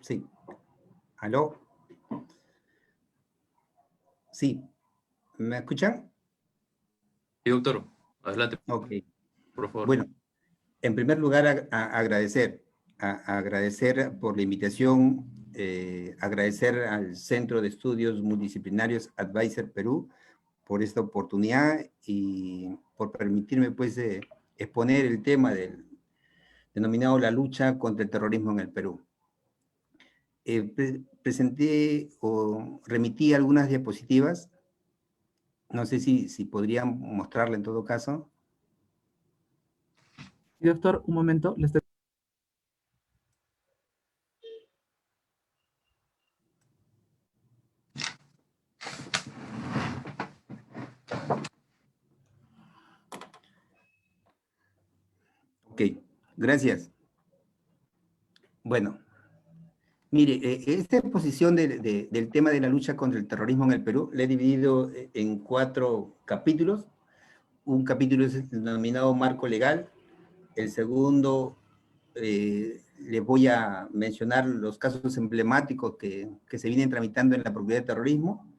Sí. ¿Aló? Sí. ¿Me escuchan? Sí, doctor. Adelante, Ok. por favor. Bueno, en primer lugar, agradecer por la invitación, agradecer al Centro de Estudios Multidisciplinarios Advisor Perú por esta oportunidad y por permitirme, pues, exponer el tema denominado la lucha contra el terrorismo en el Perú. Presenté o remití algunas diapositivas. No sé si podrían mostrarla en todo caso. Sí, doctor, un momento. Le estoy... Ok, gracias. Bueno, mire, esta exposición del tema de la lucha contra el terrorismo en el Perú la he dividido en 4 capítulos. Un capítulo es denominado Marco Legal. El segundo, les voy a mencionar los casos emblemáticos que se vienen tramitando en la Procuraduría de Terrorismo.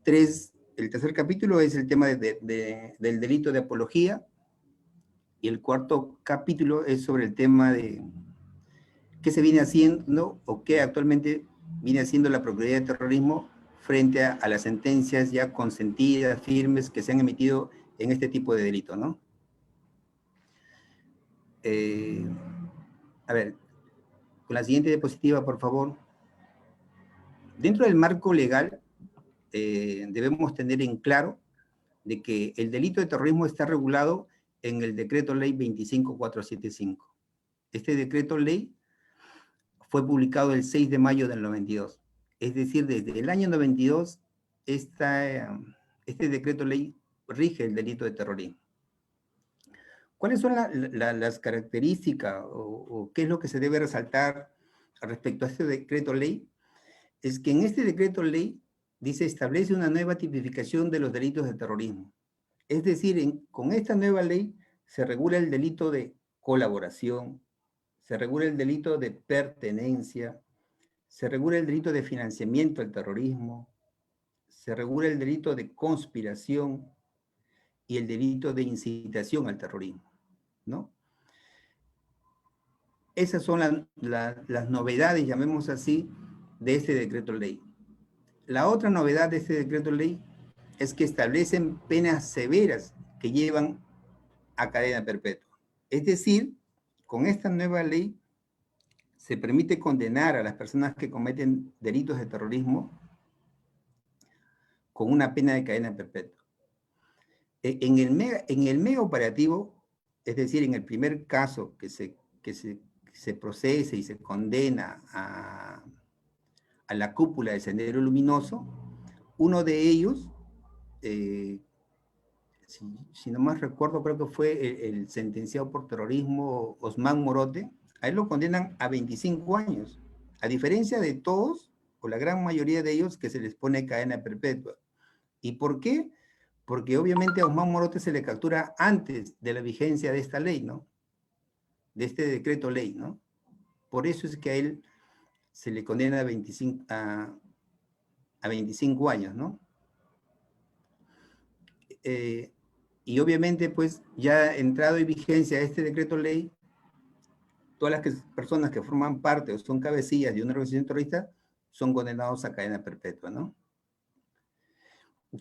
El tercer capítulo es el tema del delito de apología. Y el cuarto capítulo es sobre el tema de qué se viene haciendo o qué actualmente viene haciendo la Procuraduría de Terrorismo frente a las sentencias ya consentidas, firmes, que se han emitido en este tipo de delito, ¿no? A ver, con la siguiente diapositiva, por favor. Dentro del marco legal, debemos tener en claro de que el delito de terrorismo está regulado en el Decreto Ley 25475. Este decreto ley fue publicado el 6 de mayo del 92. Es decir, desde el año 92, este decreto ley rige el delito de terrorismo. ¿Cuáles son las características o qué es lo que se debe resaltar respecto a este decreto ley? Es que en este decreto ley dice establece una nueva tipificación de los delitos de terrorismo. Es decir, con esta nueva ley se regula el delito de colaboración, se regula el delito de pertenencia, se regula el delito de financiamiento al terrorismo, se regula el delito de conspiración y el delito de incitación al terrorismo, ¿no? Esas son las novedades, llamemos así, de este decreto ley. La otra novedad de este decreto ley es que establecen penas severas que llevan a cadena perpetua. Es decir, con esta nueva ley se permite condenar a las personas que cometen delitos de terrorismo con una pena de cadena perpetua. En el mega operativo, es decir, en el primer caso que se procese y se condena a la cúpula del Sendero Luminoso, uno de ellos, si no más recuerdo, creo que fue el sentenciado por terrorismo Osman Morote, a él lo condenan a 25 años, a diferencia de todos, o la gran mayoría de ellos, que se les pone cadena perpetua. ¿Y por qué? Porque obviamente a Osman Morote se le captura antes de la vigencia de esta ley, ¿no? De este decreto ley, ¿no? Por eso es que a él se le condena a 25 años, ¿no? Y obviamente, pues, ya entrado en vigencia este decreto ley, todas las personas que forman parte o son cabecillas de una organización terrorista son condenados a cadena perpetua, ¿no?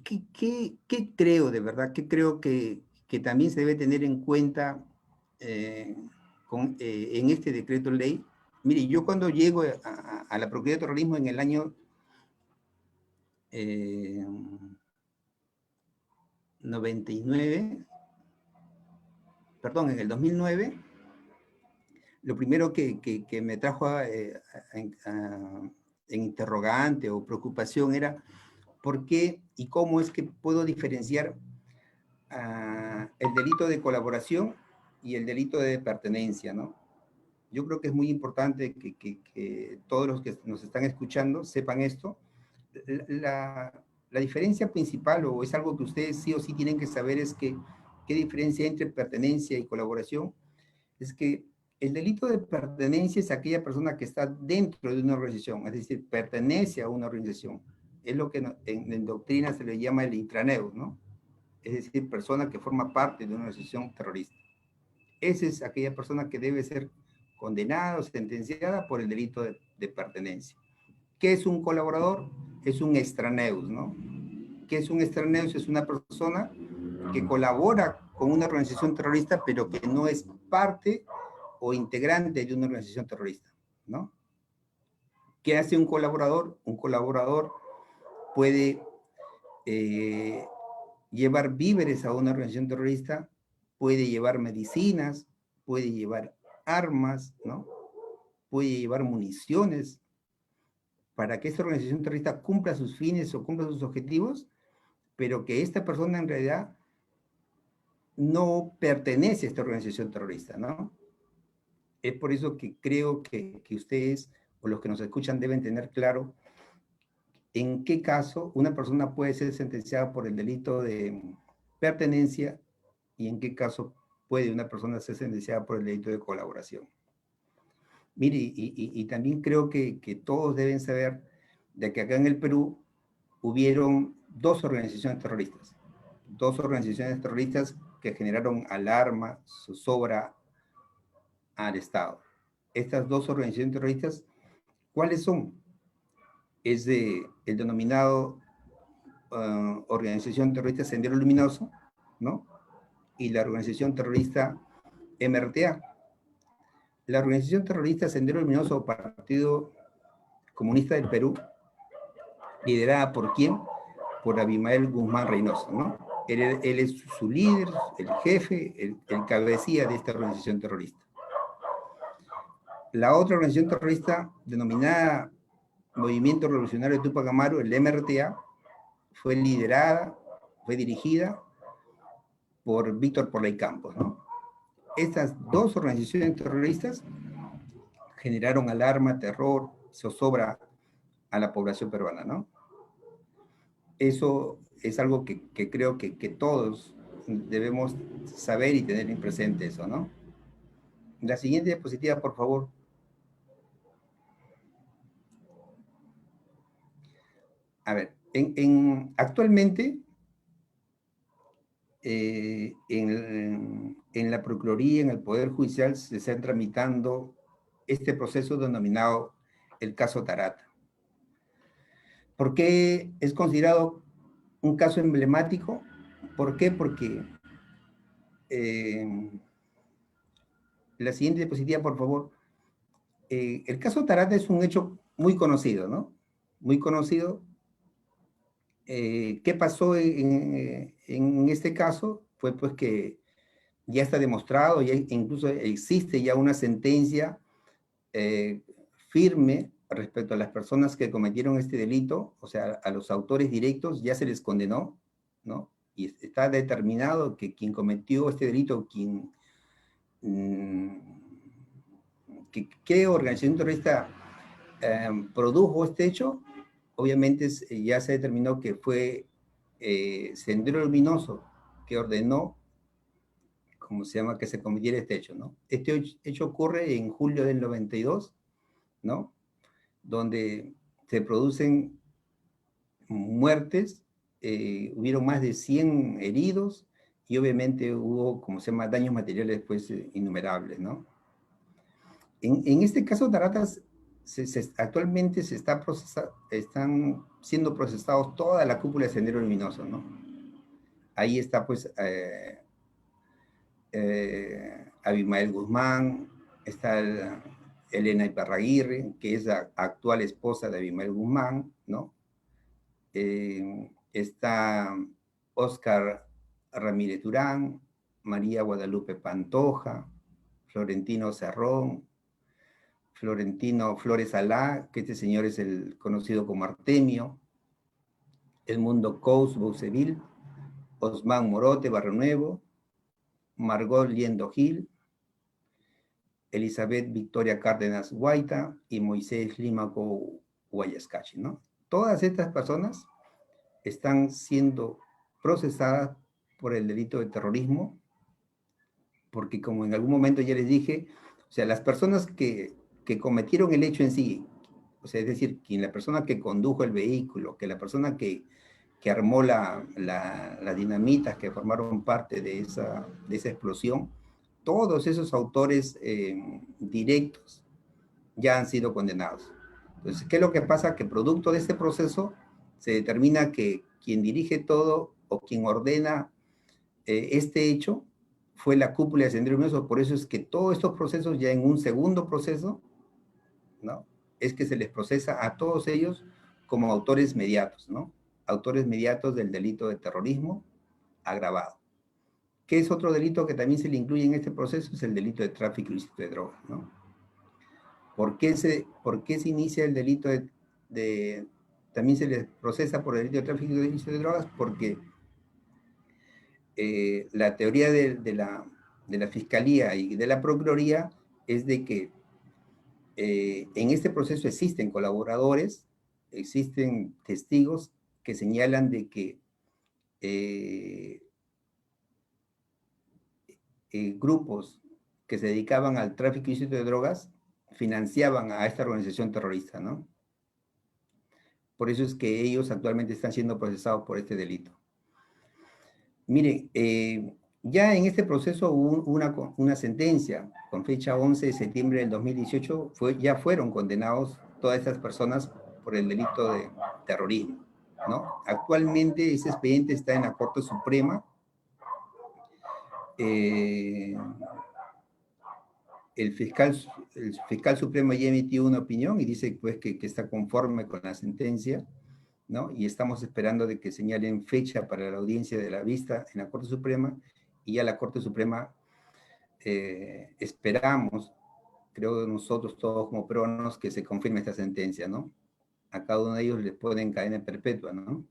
¿Qué creo de verdad? ¿Qué creo que también se debe tener en cuenta en este decreto ley? Mire, yo cuando llego a la Procuraduría de Terrorismo en el año 99, perdón, en el 2009, lo primero que me trajo en interrogante o preocupación era por qué y cómo es que puedo diferenciar el delito de colaboración y el delito de pertenencia, ¿no? Yo creo que es muy importante que todos los que nos están escuchando sepan esto. La diferencia principal, o es algo que ustedes sí o sí tienen que saber, es que qué diferencia entre pertenencia y colaboración es que El delito de pertenencia es aquella persona que está dentro de una organización, es decir, pertenece a una organización. Es lo que en doctrina se le llama el intraneus, ¿no? Es decir, persona que forma parte de una organización terrorista. Esa es aquella persona que debe ser condenada o sentenciada por el delito de pertenencia. ¿Qué es un colaborador? Es un extraneus, ¿no? ¿Qué es un extraneus? Es una persona que colabora con una organización terrorista, pero que no es parte o integrante de una organización terrorista, ¿no? ¿Qué hace un colaborador? Un colaborador puede llevar víveres a una organización terrorista, puede llevar medicinas, puede llevar armas, ¿no? Puede llevar municiones para que esta organización terrorista cumpla sus fines o cumpla sus objetivos, pero que esta persona en realidad no pertenece a esta organización terrorista, ¿no? Es por eso que creo que ustedes o los que nos escuchan deben tener claro en qué caso una persona puede ser sentenciada por el delito de pertenencia y en qué caso puede una persona ser sentenciada por el delito de colaboración. Mire, y también creo que todos deben saber de que acá en el Perú hubieron dos organizaciones terroristas que generaron alarma, zozobra al Estado. Estas dos organizaciones terroristas, ¿cuáles son? Es el denominado Organización Terrorista Sendero Luminoso, ¿no? Y la organización terrorista MRTA. La organización terrorista Sendero Luminoso o Partido Comunista del Perú, liderada por ¿quién? Por Abimael Guzmán Reynoso, ¿no? Él es su líder, el jefe, el cabecilla de esta organización terrorista. La otra organización terrorista, denominada Movimiento Revolucionario Tupac Amaru, el MRTA, fue liderada, fue dirigida por Víctor Porley Campos, ¿no? Estas dos organizaciones terroristas generaron alarma, terror, zozobra a la población peruana, ¿no? Eso es algo que creo que todos debemos saber y tener en presente eso, ¿no? La siguiente diapositiva, por favor. A ver, actualmente en la Procuraduría, en el Poder Judicial, se está tramitando este proceso denominado el caso Tarata. ¿Por qué es considerado un caso emblemático? ¿Por qué? Porque la siguiente diapositiva, por favor. El caso Tarata es un hecho muy conocido, ¿no? Muy conocido. ¿Qué pasó en este caso? Fue pues que ya está demostrado, ya incluso existe ya una sentencia firme respecto a las personas que cometieron este delito, o sea, a los autores directos ya se les condenó, ¿no? Y está determinado que quien cometió este delito, ¿qué organización terrorista produjo este hecho? Obviamente ya se determinó que fue Sendero Luminoso que ordenó, ¿cómo se llama?, que se cometiera este hecho, ¿no? Este hecho ocurre en julio del 92, ¿no? Donde se producen muertes, hubieron más de 100 heridos y obviamente hubo, como se llama, daños materiales pues innumerables, ¿no? En este caso, Taratas, actualmente están siendo procesados toda la cúpula de Sendero Luminoso, ¿no? Ahí está pues Abimael Guzmán, está Elena Iparraguirre, que es la actual esposa de Abimael Guzmán, ¿no? Está Óscar Ramírez Durán, María Guadalupe Pantoja, Florentino Cerrón, Florentino Flores Alá, que este señor es el conocido como Artemio, Edmundo Cous Bouceville, Osman Morote Barrio Nuevo, Margot Liendo Gil, Elizabeth Victoria Cárdenas Guaita y Moisés Límaco Guayascachi, ¿no? Todas estas personas están siendo procesadas por el delito de terrorismo, porque como en algún momento ya les dije, O sea, las personas que cometieron el hecho en sí, o sea, es decir, la persona que condujo el vehículo, que la persona que armó las dinamitas que formaron parte de esa explosión, todos esos autores directos ya han sido condenados. Entonces, ¿qué es lo que pasa? Que producto de este proceso se determina que quien dirige todo o quien ordena este hecho fue la cúpula de Sendero Luminoso. Por eso es que todos estos procesos, ya en un segundo proceso, ¿no?, es que se les procesa a todos ellos como autores mediatos, ¿no? Autores mediatos del delito de terrorismo agravado. ¿Qué es otro delito que también se le incluye en este proceso? Es el delito de tráfico ilícito de drogas, ¿no? ¿Por qué se inicia el delito también se les procesa por el delito de tráfico ilícito de drogas? Porque la teoría de la Fiscalía y de la Procuraduría es de que en este proceso existen colaboradores, existen testigos que señalan de que grupos que se dedicaban al tráfico ilícito de drogas financiaban a esta organización terrorista, ¿no? Por eso es que ellos actualmente están siendo procesados por este delito. Mire, ya en este proceso hubo una sentencia con fecha 11 de septiembre del 2018, ya fueron condenados todas estas personas por el delito de terrorismo, ¿no? Actualmente ese expediente está en la Corte Suprema. El fiscal supremo ya emitió una opinión y dice pues que está conforme con la sentencia, ¿no? Y estamos esperando de que señalen fecha para la audiencia de la vista en la Corte Suprema, y ya la Corte Suprema esperamos, creo nosotros todos como peruanos, que se confirme esta sentencia, ¿no? A cada uno de ellos les ponen cadena perpetua, ¿no?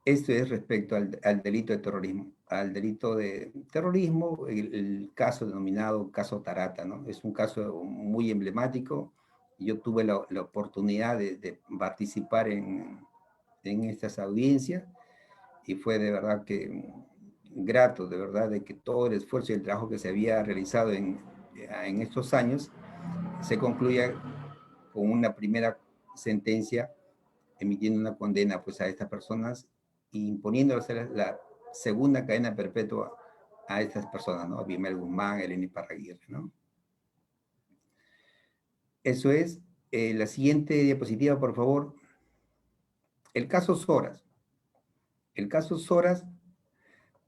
Esto es respecto al delito de terrorismo. Al delito de terrorismo, el caso denominado caso Tarata, ¿no? Es un caso muy emblemático. Yo tuve la oportunidad de participar en estas audiencias y fue de verdad que grato, de verdad, de que todo el esfuerzo y el trabajo que se había realizado en estos años se concluya con una primera sentencia emitiendo una condena pues a estas personas e imponiéndoles la segunda cadena perpetua a estas personas, ¿no? Abimael Guzmán, Eleni Parraguirre, ¿no? Eso es. La siguiente diapositiva, por favor. El caso Soras. El caso Soras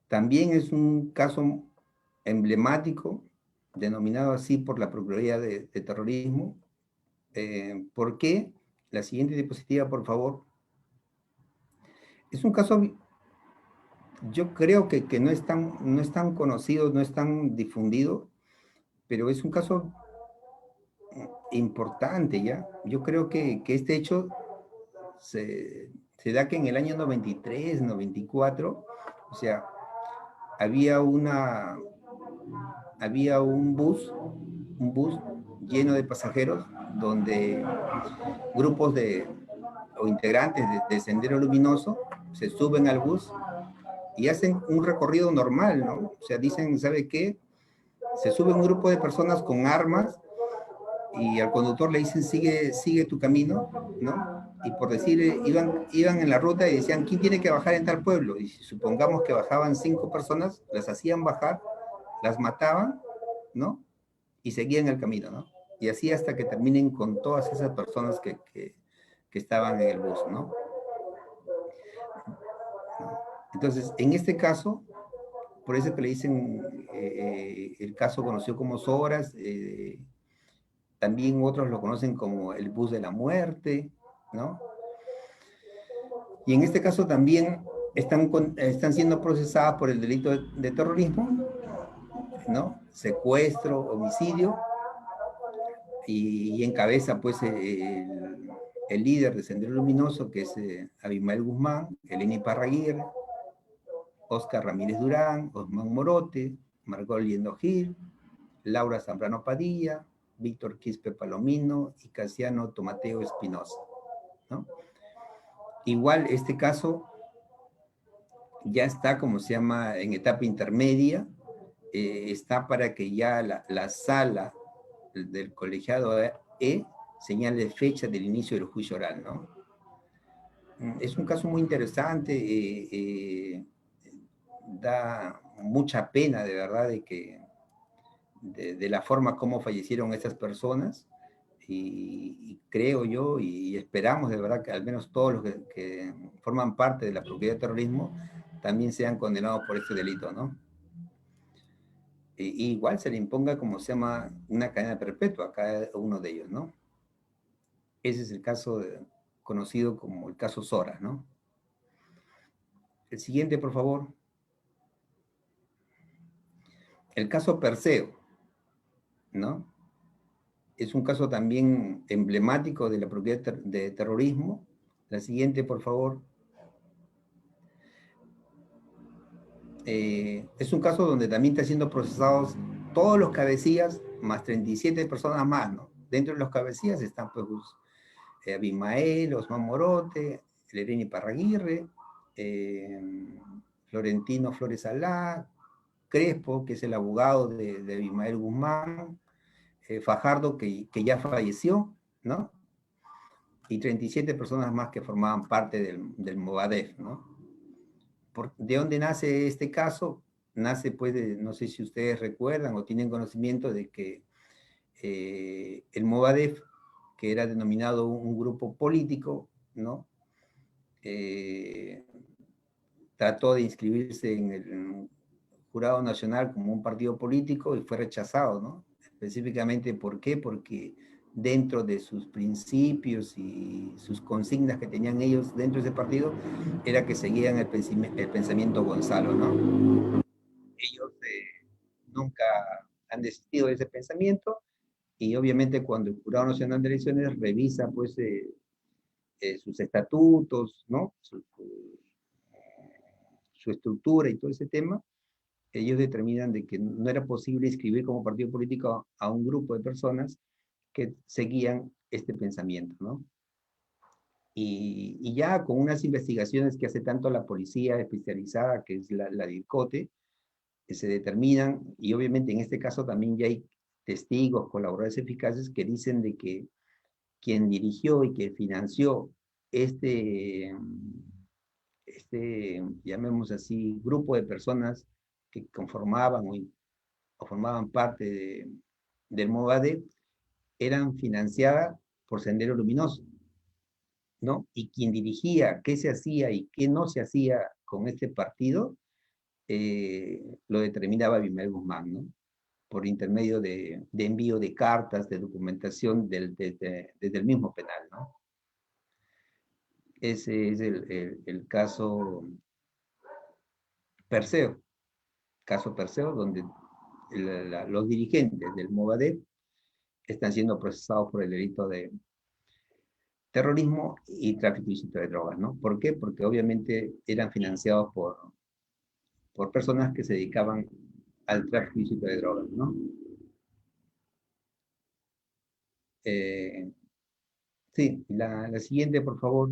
también es un caso emblemático, denominado así por la Procuraduría de Terrorismo. ¿Por qué? La siguiente diapositiva, por favor. Es un caso, yo creo que no es tan conocido, no es tan difundido, pero es un caso importante, ¿ya? Yo creo que este hecho se da que en el año 93, 94, o sea, había un bus lleno de pasajeros donde grupos o integrantes de Sendero Luminoso se suben al bus y hacen un recorrido normal, ¿no? O sea, dicen, ¿sabe qué? Se sube un grupo de personas con armas y al conductor le dicen, sigue tu camino, ¿no? Y por decir, iban en la ruta y decían, ¿quién tiene que bajar en tal pueblo? Y si supongamos que bajaban 5 personas, las hacían bajar, las mataban, ¿no? Y seguían el camino, ¿no? Y así hasta que terminen con todas esas personas que estaban en el bus, ¿no? Entonces, en este caso, por eso que le dicen el caso conocido como Soras, también otros lo conocen como el bus de la muerte, ¿no? Y en este caso también están siendo procesadas por el delito de terrorismo, ¿no? Secuestro, homicidio, y encabeza pues el líder de Sendero Luminoso, que es Abimael Guzmán, Eleni Parraguirre, Oscar Ramírez Durán, Osman Morote, Margot Liendo Gil, Laura Zambrano Padilla, Víctor Quispe Palomino y Casiano Tomateo Espinosa, ¿no? Igual este caso ya está, como se llama, en etapa intermedia, está para que ya la sala del colegiado E señale fecha del inicio del juicio oral, ¿no? Es un caso muy interesante, da mucha pena, de verdad, de la forma como fallecieron estas personas, y creo yo, y esperamos de verdad que al menos todos los que forman parte de la Procuraduría de Terrorismo también sean condenados por este delito, ¿no? Y igual se le imponga, como se llama, una cadena perpetua a cada uno de ellos, ¿no? Ese es el caso conocido como el caso Sora, ¿no? El siguiente, por favor. El caso Perseo, ¿no? Es un caso también emblemático de la Procuraduría de Terrorismo. La siguiente, por favor. Es un caso donde también están siendo procesados todos los cabecillas, más 37 personas más, ¿no? Dentro de los cabecillas están, pues, Abimael, Osman Morote, Lereni Parraguirre, Florentino Flores Alá, Crespo, que es el abogado de Abimael Guzmán, Fajardo, que ya falleció, ¿no? Y 37 personas más que formaban parte del Movadef, ¿no? ¿De dónde nace este caso? Nace, pues, no sé si ustedes recuerdan o tienen conocimiento de que el Movadef, que era denominado un grupo político, ¿no? Trató de inscribirse en el Jurado Nacional como un partido político y fue rechazado, ¿no? Específicamente, ¿por qué? Porque dentro de sus principios y sus consignas que tenían ellos dentro de ese partido, era que seguían el pensamiento Gonzalo, ¿no? Ellos nunca han desistido de ese pensamiento, y obviamente cuando el Jurado Nacional de Elecciones revisa, pues, sus estatutos, ¿no? Su estructura y todo ese tema, ellos determinan de que no era posible inscribir como partido político a un grupo de personas que seguían este pensamiento, ¿no? Y ya con unas investigaciones que hace tanto la policía especializada, que es la DIRCOTE, que se determinan, y obviamente en este caso también ya hay testigos, colaboradores eficaces que dicen de que quien dirigió y que financió llamemos así, grupo de personas que conformaban o formaban parte del Movadef, eran financiadas por Sendero Luminoso, ¿no? Y quien dirigía qué se hacía y qué no se hacía con este partido, lo determinaba Abimael Guzmán, ¿no? Por intermedio de envío de cartas, de documentación desde el mismo penal, ¿no? Ese es el caso Perseo, donde los dirigentes del Movadef están siendo procesados por el delito de terrorismo y tráfico ilícito de drogas, ¿no? ¿Por qué? Porque obviamente eran financiados por personas que se dedicaban al tráfico ilícito de drogas, ¿no? Sí, la siguiente, por favor.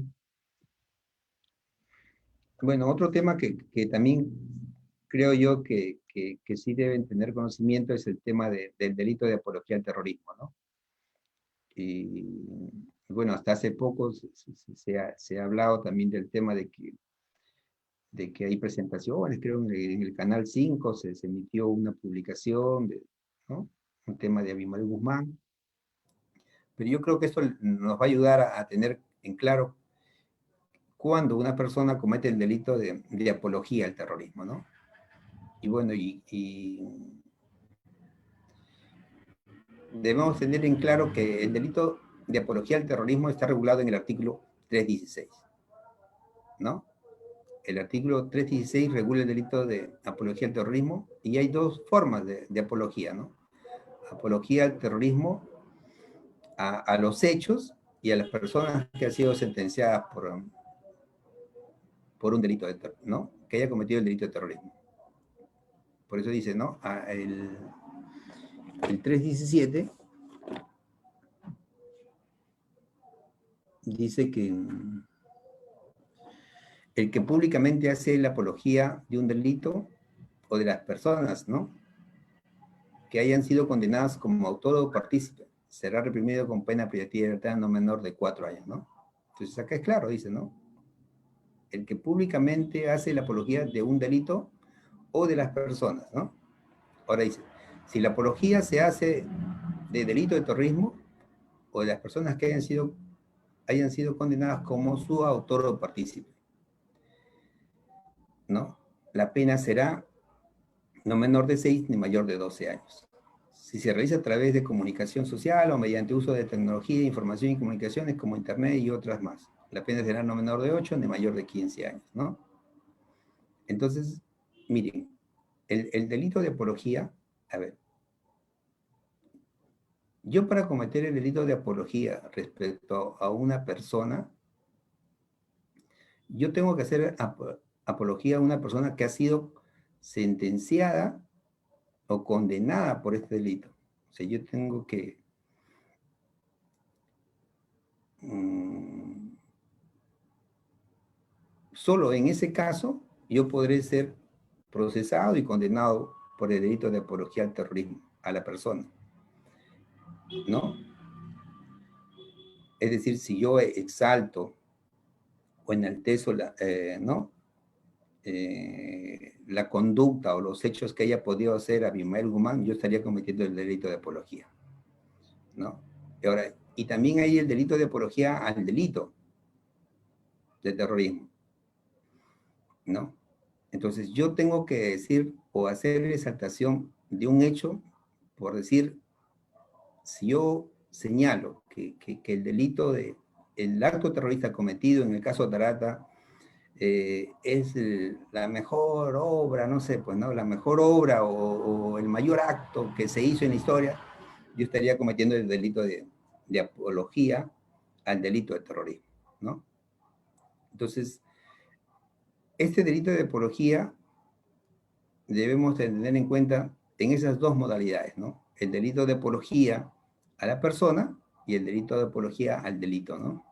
Bueno, otro tema que también creo yo que sí deben tener conocimiento es el tema del delito de apología al terrorismo, ¿no? Y bueno, hasta hace poco se ha hablado también del tema de que hay presentaciones, creo en el Canal 5 se emitió una publicación, ¿no? Un tema de Abimael Guzmán, pero yo creo que esto nos va a ayudar a tener en claro cuando una persona comete el delito de apología al terrorismo, ¿no? Y bueno, debemos tener en claro que el delito de apología al terrorismo está regulado en el artículo 316, ¿no? El artículo 316 regula el delito de apología al terrorismo, y hay dos formas de apología, ¿no? Apología al terrorismo a los hechos y a las personas que han sido sentenciadas por un delito ¿no? Que haya cometido el delito de terrorismo. Por eso dice, ¿no? El 317 dice que el que públicamente hace la apología de un delito o de las personas, ¿no? que hayan sido condenadas como autor o partícipe será reprimido con pena privativa de libertad no menor de 4 años, ¿no? Entonces acá es claro, dice, ¿no? El que públicamente hace la apología de un delito o de las personas, ¿no? Ahora dice, si la apología se hace de delito de terrorismo o de las personas que hayan sido condenadas como su autor o partícipe, ¿no? La pena será no menor de 6 ni mayor de 12 años. Si se realiza a través de comunicación social o mediante uso de tecnología, información y comunicaciones como Internet y otras más, la pena será no menor de 8 ni mayor de 15 años, ¿no? Entonces, miren, el delito de apología, a ver, yo para cometer el delito de apología respecto a una persona, yo tengo que hacer apología a una persona que ha sido sentenciada o condenada por este delito. O sea, yo tengo que solo en ese caso yo podré ser procesado y condenado por el delito de apología al terrorismo a la persona, ¿no? Es decir, si yo exalto o enaltezo ¿no? La conducta o los hechos que haya podido hacer Abimael Guzmán, yo estaría cometiendo el delito de apología, ¿no? Y también hay el delito de apología al delito de terrorismo, ¿no? Entonces yo tengo que decir o hacer exaltación de un hecho, por decir, si yo señalo que el delito el acto terrorista cometido en el caso Tarata es la mejor obra, no sé, pues, ¿no? La mejor obra o el mayor acto que se hizo en la historia, yo estaría cometiendo el delito de apología al delito de terrorismo, ¿no? Entonces, este delito de apología debemos tener en cuenta en esas dos modalidades, ¿no? El delito de apología a la persona y el delito de apología al delito, ¿no?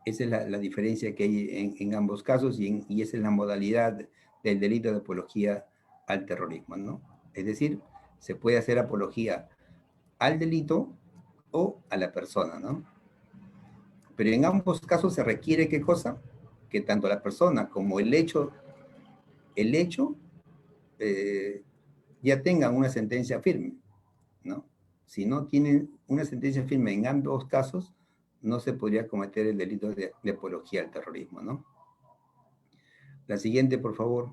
Esa es la diferencia que hay en ambos casos y esa es la modalidad del delito de apología al terrorismo, ¿no? Es decir, se puede hacer apología al delito o a la persona, ¿no? Pero en ambos casos se requiere, ¿qué cosa? Que tanto la persona como el hecho ya tengan una sentencia firme, ¿no? Si no tienen una sentencia firme en ambos casos, no se podría cometer el delito de apología al terrorismo, ¿no? La siguiente, por favor.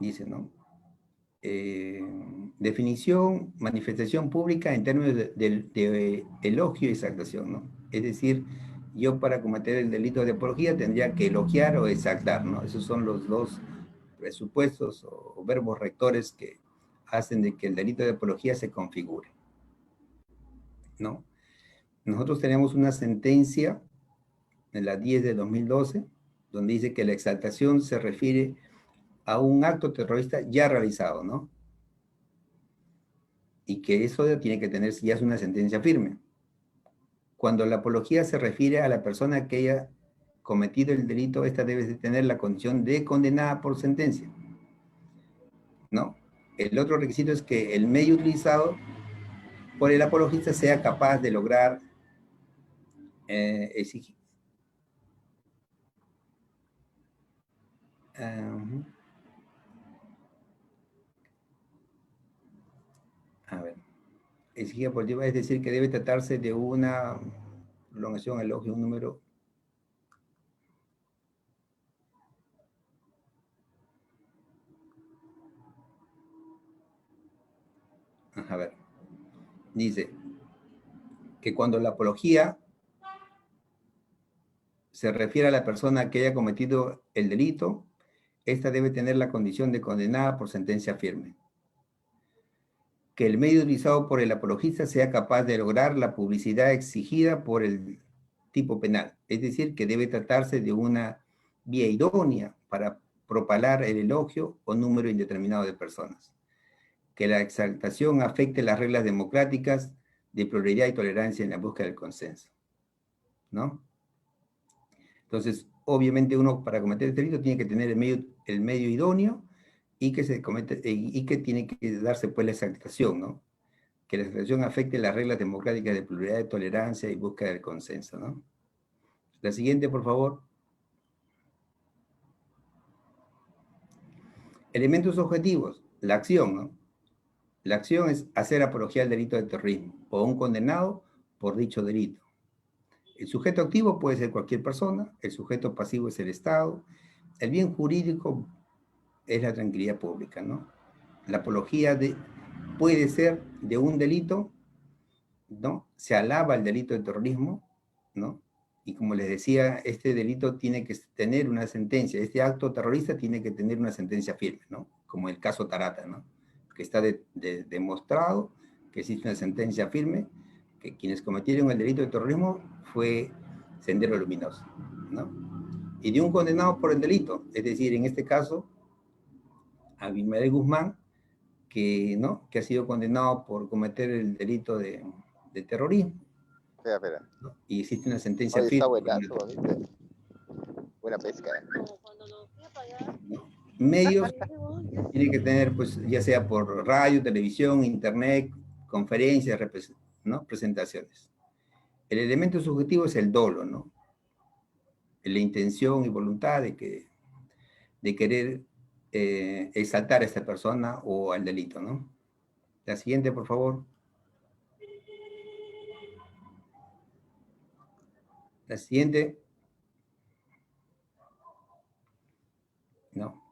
Dice, ¿no? Definición, manifestación pública en términos de elogio y exaltación, ¿no? Es decir, yo para cometer el delito de apología tendría que elogiar o exaltar, ¿no? Esos son los dos presupuestos o verbos rectores que hacen de que el delito de apología se configure, ¿no? Nosotros tenemos una sentencia en la 10 de 2012, donde dice que la exaltación se refiere a un acto terrorista ya realizado, ¿no? Y que eso tiene que tener ya es una sentencia firme. Cuando la apología se refiere a la persona que haya cometido el delito, esta debe de tener la condición de condenada por sentencia, ¿no? El otro requisito es que el medio utilizado por el apologista sea capaz de lograr exigir. A ver. Exigida positiva, es decir, que debe tratarse de una prolongación, elogio, un número. A ver, dice que cuando la apología se refiere a la persona que haya cometido el delito, esta debe tener la condición de condenada por sentencia firme. Que el medio utilizado por el apologista sea capaz de lograr la publicidad exigida por el tipo penal, es decir, que debe tratarse de una vía idónea para propalar el elogio o número indeterminado de personas. Que la exaltación afecte las reglas democráticas de pluralidad y tolerancia en la búsqueda del consenso, ¿no? Entonces, obviamente uno para cometer el delito tiene que tener el medio idóneo y que, y que tiene que darse pues la exaltación, ¿no? Que la exaltación afecte las reglas democráticas de pluralidad, de tolerancia y búsqueda del consenso, ¿no? La siguiente, por favor. Elementos objetivos, la acción, ¿no? La acción es hacer apología al delito de terrorismo o un condenado por dicho delito. El sujeto activo puede ser cualquier persona, el sujeto pasivo es el Estado, el bien jurídico es la tranquilidad pública, ¿no? La apología puede ser de un delito, ¿no? Se alaba el delito de terrorismo, ¿no? Y como les decía, este delito tiene que tener una sentencia, este acto terrorista tiene que tener una sentencia firme, ¿no? Como el caso Tarata, ¿no? Que está demostrado que existe una sentencia firme, que quienes cometieron el delito de terrorismo fue Sendero Luminoso, ¿no? Y de un condenado por el delito, es decir, en este caso, Abimael Guzmán, que, ¿no? Que ha sido condenado por cometer el delito de terrorismo. Espera. ¿No? Y existe una sentencia Oye, firme. está buenazo, ¿viste? Buena pesca. ¿No? Medios tiene que tener, pues, ya sea por radio, televisión, internet, conferencias, ¿no? Presentaciones. El elemento subjetivo es el dolo, ¿no? La intención y voluntad de querer exaltar a esta persona o al delito, ¿no? La siguiente, por favor. La siguiente. ¿No?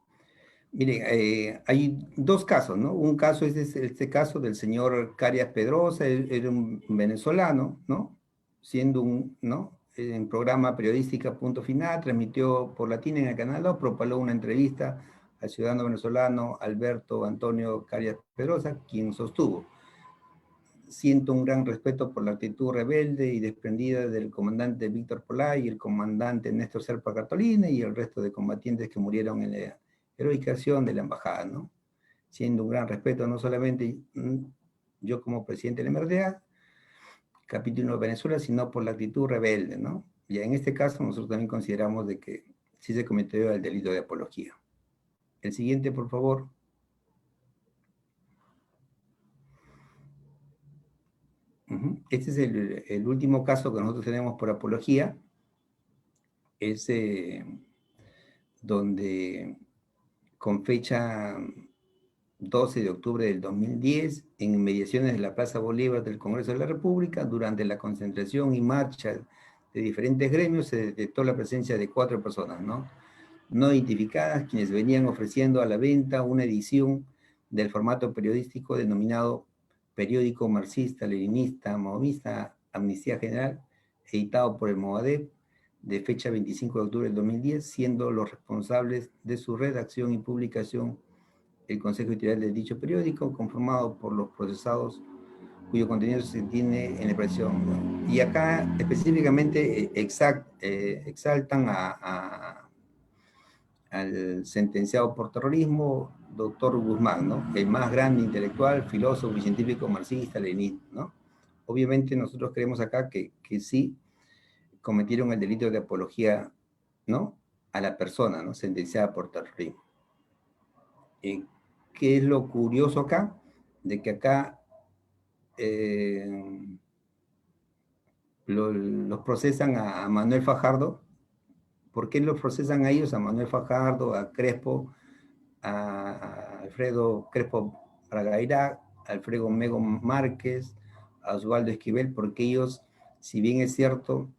Mire, hay dos casos, ¿no? Un caso es este caso del señor Carias Pedrosa, él era un venezolano, ¿no? Siendo ¿no? En programa periodística Punto Final, transmitió por Latina en el Canal 2, propaló una entrevista al ciudadano venezolano Alberto Antonio Carias Pedrosa, quien sostuvo: siento un gran respeto por la actitud rebelde y desprendida del comandante Víctor Polay y el comandante Néstor Serpa Cartolina y el resto de combatientes que murieron en la heroica acción de la embajada, ¿no? Siendo un gran respeto no solamente yo como presidente de la MRDA, capítulo de Venezuela, sino por la actitud rebelde, ¿no? Y en este caso nosotros también consideramos de que sí se cometió el delito de apología. El siguiente, por favor. Este es el último caso que nosotros tenemos por apología. Es donde con fecha 12 de octubre del 2010, en inmediaciones de la Plaza Bolívar del Congreso de la República, durante la concentración y marcha de diferentes gremios, se detectó la presencia de 4 personas, ¿no? No identificadas, quienes venían ofreciendo a la venta una edición del formato periodístico denominado Periódico Marxista-Leninista Maoísta Amnistía General, editado por el Movadep, de fecha 25 de octubre del 2010, siendo los responsables de su redacción y publicación el Consejo Editorial de dicho periódico, conformado por los procesados cuyo contenido se tiene en la expresión, ¿no? Y acá específicamente exaltan al sentenciado por terrorismo, doctor Guzmán, ¿no? El más grande intelectual, filósofo y científico marxista, leninista, ¿no? Obviamente nosotros creemos acá que sí cometieron el delito de apología, ¿no? A la persona, ¿no? Sentenciada por terrorismo. ¿Qué es lo curioso acá? De que acá los procesan a Manuel Fajardo. ¿Por qué los procesan a ellos? A Manuel Fajardo, a Crespo, a Alfredo Crespo Bragairá, a Alfredo Mego Márquez, a Osvaldo Esquivel, porque ellos, si bien es cierto,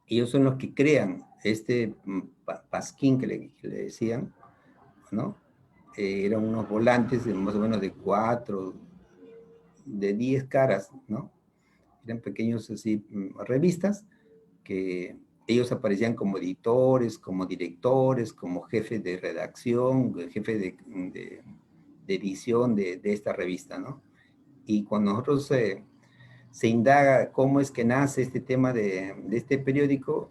ellos son los que crean este pasquín que le decían, ¿no? Eran unos volantes de más o menos de 4, de 10 caras, ¿no? Eran pequeños así, revistas, que ellos aparecían como editores, como directores, como jefes de redacción, jefe de edición de esta revista, ¿no? Y cuando nosotros se indaga cómo es que nace este tema de este periódico,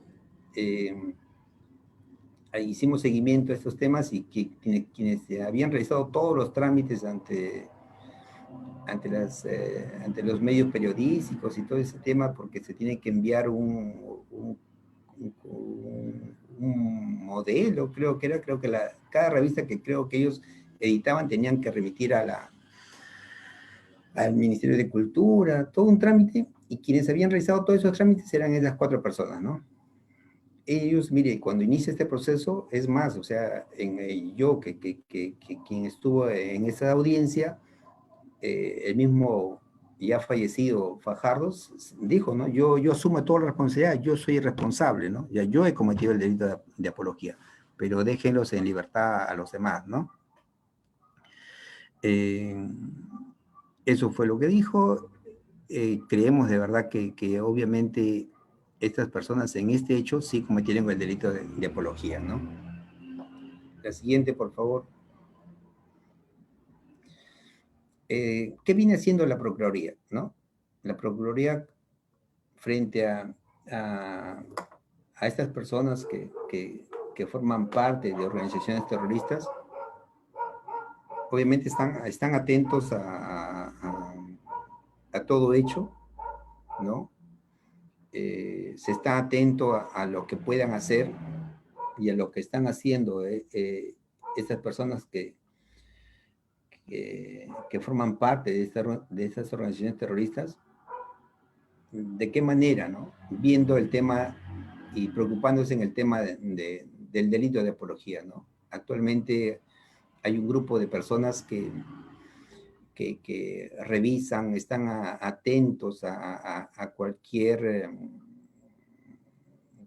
hicimos seguimiento a estos temas y quienes habían realizado todos los trámites ante los medios periodísticos y todo ese tema, porque se tiene que enviar un modelo, creo que cada revista que creo que ellos editaban tenían que remitir al Ministerio de Cultura, todo un trámite, y quienes habían realizado todos esos trámites eran esas 4 personas, ¿no? Ellos, mire, cuando inicia este proceso, es más, o sea, yo, quien estuvo en esa audiencia, el mismo ya fallecido Fajardo dijo, ¿no? Yo asumo toda la responsabilidad, yo soy responsable, ¿no? Ya yo he cometido el delito de apología, pero déjenlos en libertad a los demás, ¿no? Eso fue lo que dijo. Creemos de verdad que obviamente estas personas en este hecho sí cometieron el delito de apología, ¿no? La siguiente, por favor. ¿Qué viene haciendo la Procuraduría, no? La Procuraduría frente a estas personas que forman parte de organizaciones terroristas, obviamente están atentos a todo hecho, ¿no? Se está atento a lo que puedan hacer y a lo que están haciendo estas personas que forman parte de estas organizaciones terroristas. ¿De qué manera, no? Viendo el tema y preocupándose en el tema del delito de apología, ¿no? Actualmente hay un grupo de personas que revisan, están atentos a cualquier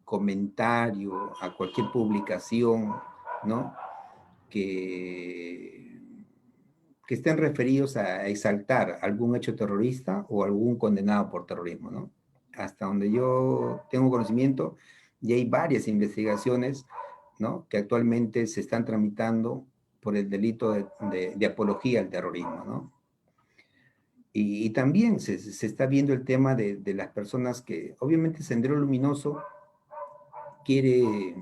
comentario, a cualquier publicación, ¿no? Que estén referidos a exaltar algún hecho terrorista o algún condenado por terrorismo, ¿no? Hasta donde yo tengo conocimiento, ya hay varias investigaciones, ¿no? Que actualmente se están tramitando por el delito de apología al terrorismo, ¿no? Y también se está viendo el tema de las personas que, obviamente, Sendero Luminoso quiere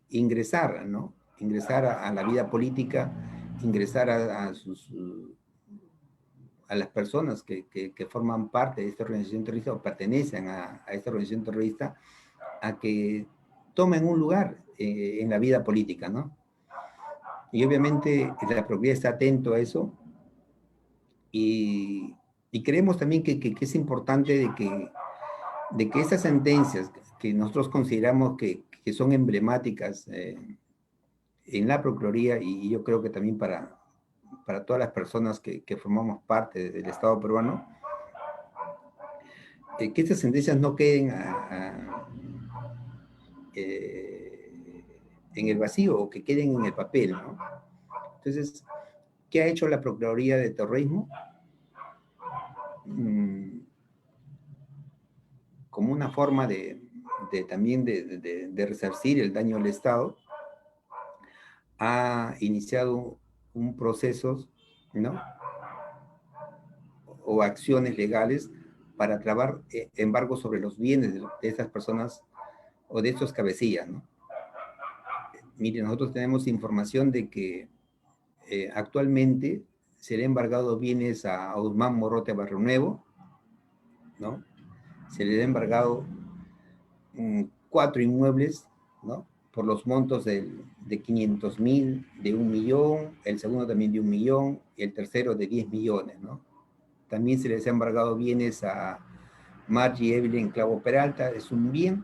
ingresar, ¿no? Ingresar a la vida política, ingresar a las personas que forman parte de esta organización terrorista o pertenecen a esta organización terrorista, a que tomen un lugar en la vida política, ¿no? Y obviamente la Procuraduría está atento a eso, y creemos también que es importante de que estas sentencias que nosotros consideramos que son emblemáticas en la Procuraduría, y yo creo que también para todas las personas que formamos parte del Estado peruano, que estas sentencias no queden en el vacío o que queden en el papel, ¿no? Entonces, ¿qué ha hecho la Procuraduría de Terrorismo? Como una forma también de resarcir el daño al Estado, ha iniciado un proceso, ¿no? O acciones legales para trabar embargos sobre los bienes de estas personas o de estos cabecillas, ¿no? Mire, nosotros tenemos información de que actualmente se le ha embargado bienes a Usman Morrote Barrio Nuevo, ¿no? Se le ha embargado 4 inmuebles, ¿no? Por los montos de 500.000, de 1 millón, el segundo también de 1 millón, y el tercero de 10 millones, ¿no? También se les ha embargado bienes a Margie Evelyn Clavo Peralta, es un bien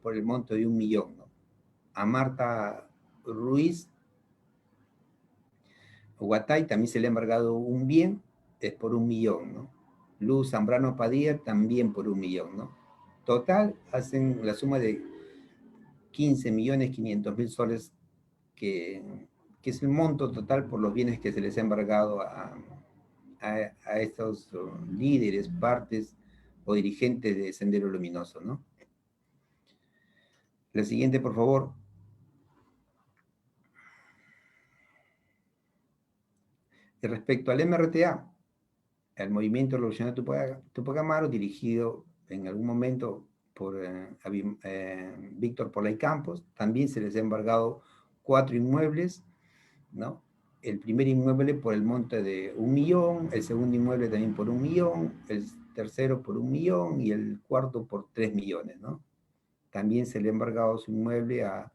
por el monto de 1 millón, ¿no? A Marta Ruiz Guatay también se le ha embargado un bien, es por 1 millón, ¿no? Luz Zambrano Padilla también por 1 millón, ¿no? Total, hacen la suma de 15.500.000 soles, que es el monto total por los bienes que se les ha embargado a estos líderes, partes o dirigentes de Sendero Luminoso, ¿no? La siguiente, por favor. Y respecto al MRTA, el Movimiento Revolucionario Tupac Amaru, dirigido en algún momento por Víctor Polay Campos, también se les ha embargado 4 inmuebles, ¿no? El primer inmueble por el monto de 1 millón, el segundo inmueble también por 1 millón, el tercero por 1 millón y el cuarto por 3 millones, ¿no? también se le ha embargado su inmueble a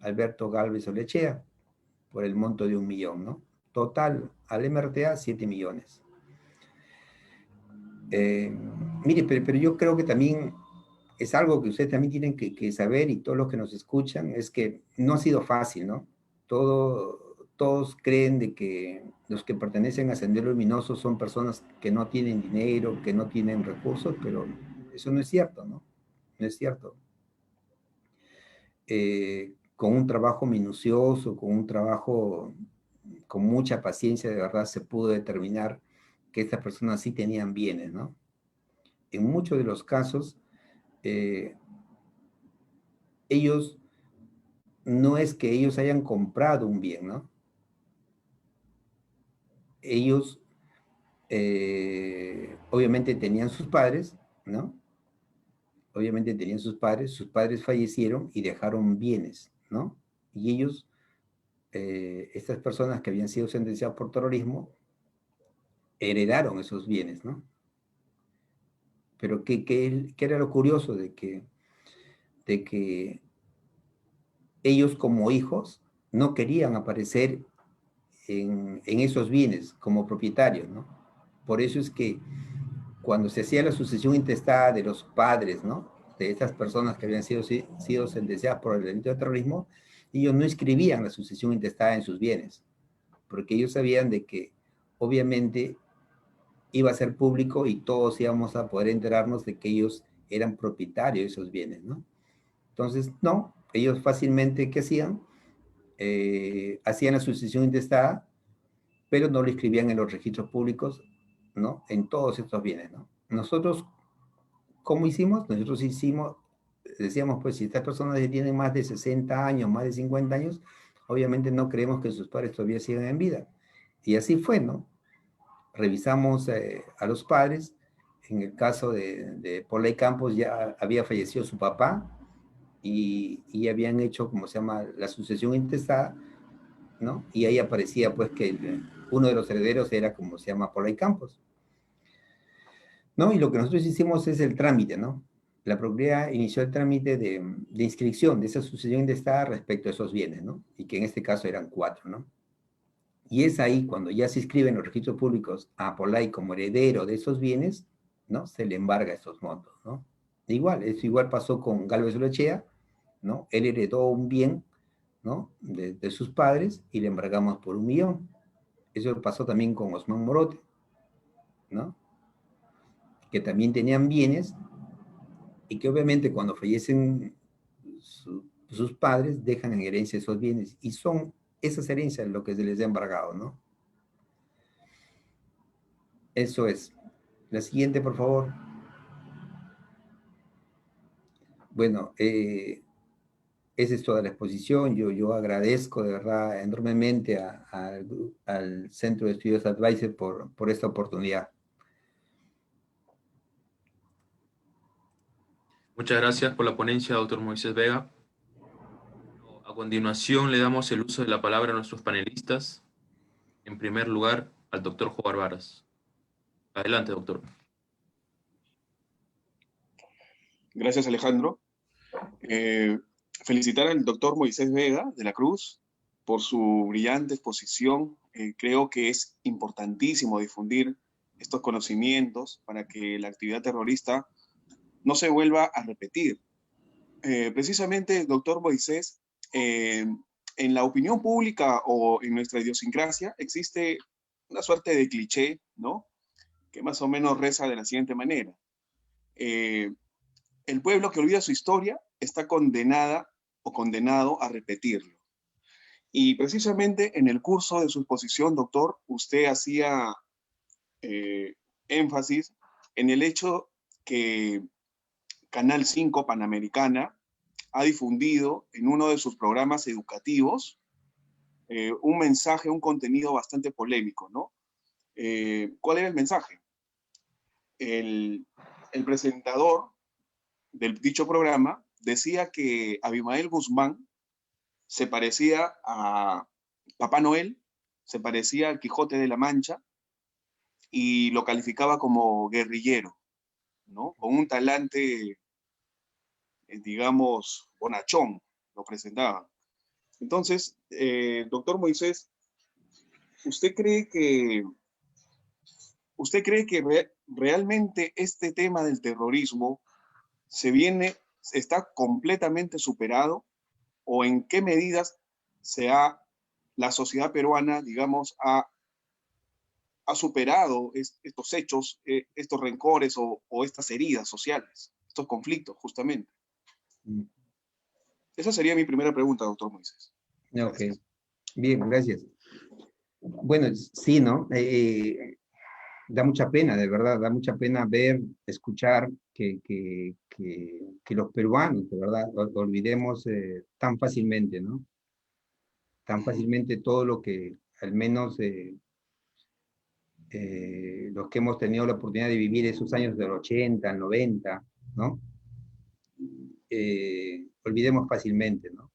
Alberto Galvez Olechea por el monto de 1 millón, ¿no? Total, al MRTA, 7 millones. Mire, pero yo creo que también es algo que ustedes también tienen que saber, y todos los que nos escuchan, es que no ha sido fácil, ¿no? Todos creen de que los que pertenecen a Sendero Luminoso son personas que no tienen dinero, que no tienen recursos, pero eso no es cierto, ¿no? No es cierto. Con un trabajo minucioso, con un trabajo con mucha paciencia, de verdad se pudo determinar que estas personas sí tenían bienes, ¿no? En muchos de los casos, ellos, no es que ellos hayan comprado un bien, ¿no? Ellos, obviamente tenían sus padres, ¿no? Obviamente tenían sus padres fallecieron y dejaron bienes, ¿no? Y ellos, estas personas que habían sido sentenciadas por terrorismo, heredaron esos bienes, ¿no? Pero ¿qué era lo curioso? De que ellos como hijos no querían aparecer en esos bienes como propietarios, ¿no? Por eso es que cuando se hacía la sucesión intestada de los padres, ¿no? De estas personas que habían sido sentenciadas por el delito de terrorismo, ellos no inscribían la sucesión intestada en sus bienes, porque ellos sabían de que obviamente iba a ser público y todos íbamos a poder enterarnos de que ellos eran propietarios de esos bienes, ¿no? Entonces, no, ellos fácilmente, ¿qué hacían? Hacían la sucesión intestada, pero no lo inscribían en los registros públicos, ¿no? En todos estos bienes, ¿no? Nosotros, ¿cómo hicimos? Nosotros hicimos, decíamos, pues, si estas personas tienen más de 60 años, más de 50 años, obviamente no creemos que sus padres todavía sigan en vida. Y así fue, ¿no? Revisamos a los padres. En el caso de Polay Campos ya había fallecido su papá y habían hecho, como se llama, la sucesión intestada, ¿no? Y ahí aparecía pues que uno de los herederos era, como se llama, Polay Campos, ¿no? Y lo que nosotros hicimos es el trámite, ¿no? La Procuraduría inició el trámite de inscripción de esa sucesión intestada respecto a esos bienes, ¿no? Y que en este caso eran 4, ¿no? Y es ahí cuando ya se inscriben los registros públicos a Polay como heredero de esos bienes, ¿no? Se le embarga esos montos, ¿no? Igual, eso igual pasó con Galvez Olechea, ¿no? Él heredó un bien, ¿no? De sus padres y le embargamos por 1 millón. Eso pasó también con Osman Morote, ¿no? Que también tenían bienes y que obviamente cuando fallecen sus padres dejan en herencia esos bienes y son esas herencias lo que se les ha embargado, ¿no? Eso es. La siguiente, por favor. Bueno, esa es toda la exposición. Yo agradezco de verdad enormemente al Centro de Estudios Advisor por esta oportunidad. Muchas gracias por la ponencia, doctor Moisés Vega. A continuación, le damos el uso de la palabra a nuestros panelistas. En primer lugar, al doctor Jobar Varas. Adelante, doctor. Gracias, Alejandro. Felicitar al doctor Moisés Vega de la Cruz por su brillante exposición. Creo que es importantísimo difundir estos conocimientos para que la actividad terrorista no se vuelva a repetir. Precisamente, doctor Moisés, en la opinión pública o en nuestra idiosincrasia existe una suerte de cliché, ¿no? Que más o menos reza de la siguiente manera. El pueblo que olvida su historia está condenada o condenado a repetirlo. Y precisamente en el curso de su exposición, doctor, usted hacía énfasis en el hecho que Canal 5 Panamericana ha difundido en uno de sus programas educativos un mensaje, un contenido bastante polémico, ¿no? ¿Cuál era el mensaje? El presentador del dicho programa decía que Abimael Guzmán se parecía a Papá Noel, se parecía al Quijote de la Mancha y lo calificaba como guerrillero, ¿no? Con un talante digamos, bonachón, lo presentaban. Entonces, doctor Moisés, ¿usted cree que realmente este tema del terrorismo está completamente superado? ¿O en qué medidas la sociedad peruana, digamos, ha superado estos hechos, estos rencores o estas heridas sociales, estos conflictos, justamente? Esa sería mi primera pregunta, doctor Moisés. Ok, bien, gracias. Bueno, sí, ¿no? Da mucha pena, de verdad, da mucha pena ver, escuchar que los peruanos, de verdad, olvidemos tan fácilmente, ¿no? Tan fácilmente todo lo que, al menos los que hemos tenido la oportunidad de vivir esos años del 80, 90, ¿no? Olvidemos fácilmente, ¿no?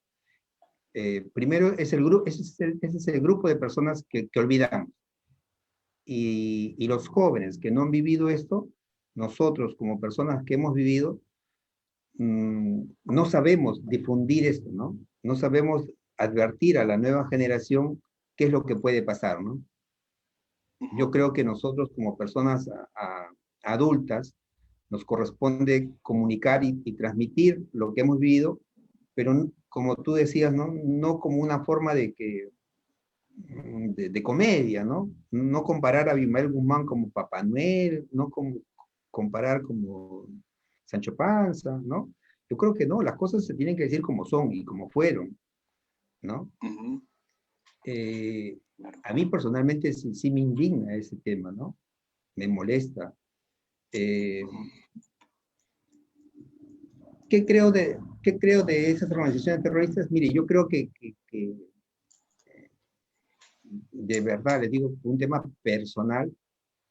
Primero, ese es el grupo de personas que olvidamos. Y los jóvenes que no han vivido esto, nosotros como personas que hemos vivido, no sabemos difundir esto, ¿no? No sabemos advertir a la nueva generación qué es lo que puede pasar, ¿no? Yo creo que nosotros como personas adultas nos corresponde comunicar y transmitir lo que hemos vivido, pero como tú decías, ¿no? No como una forma de comedia, ¿no? No comparar a Abimael Guzmán como Papá Noel, no comparar como Sancho Panza, ¿no? Yo creo que no, las cosas se tienen que decir como son y como fueron, ¿no? A mí personalmente sí me indigna ese tema, ¿no? Me molesta. ¿Qué creo de esas organizaciones terroristas? Mire, yo creo que de verdad, les digo, un tema personal,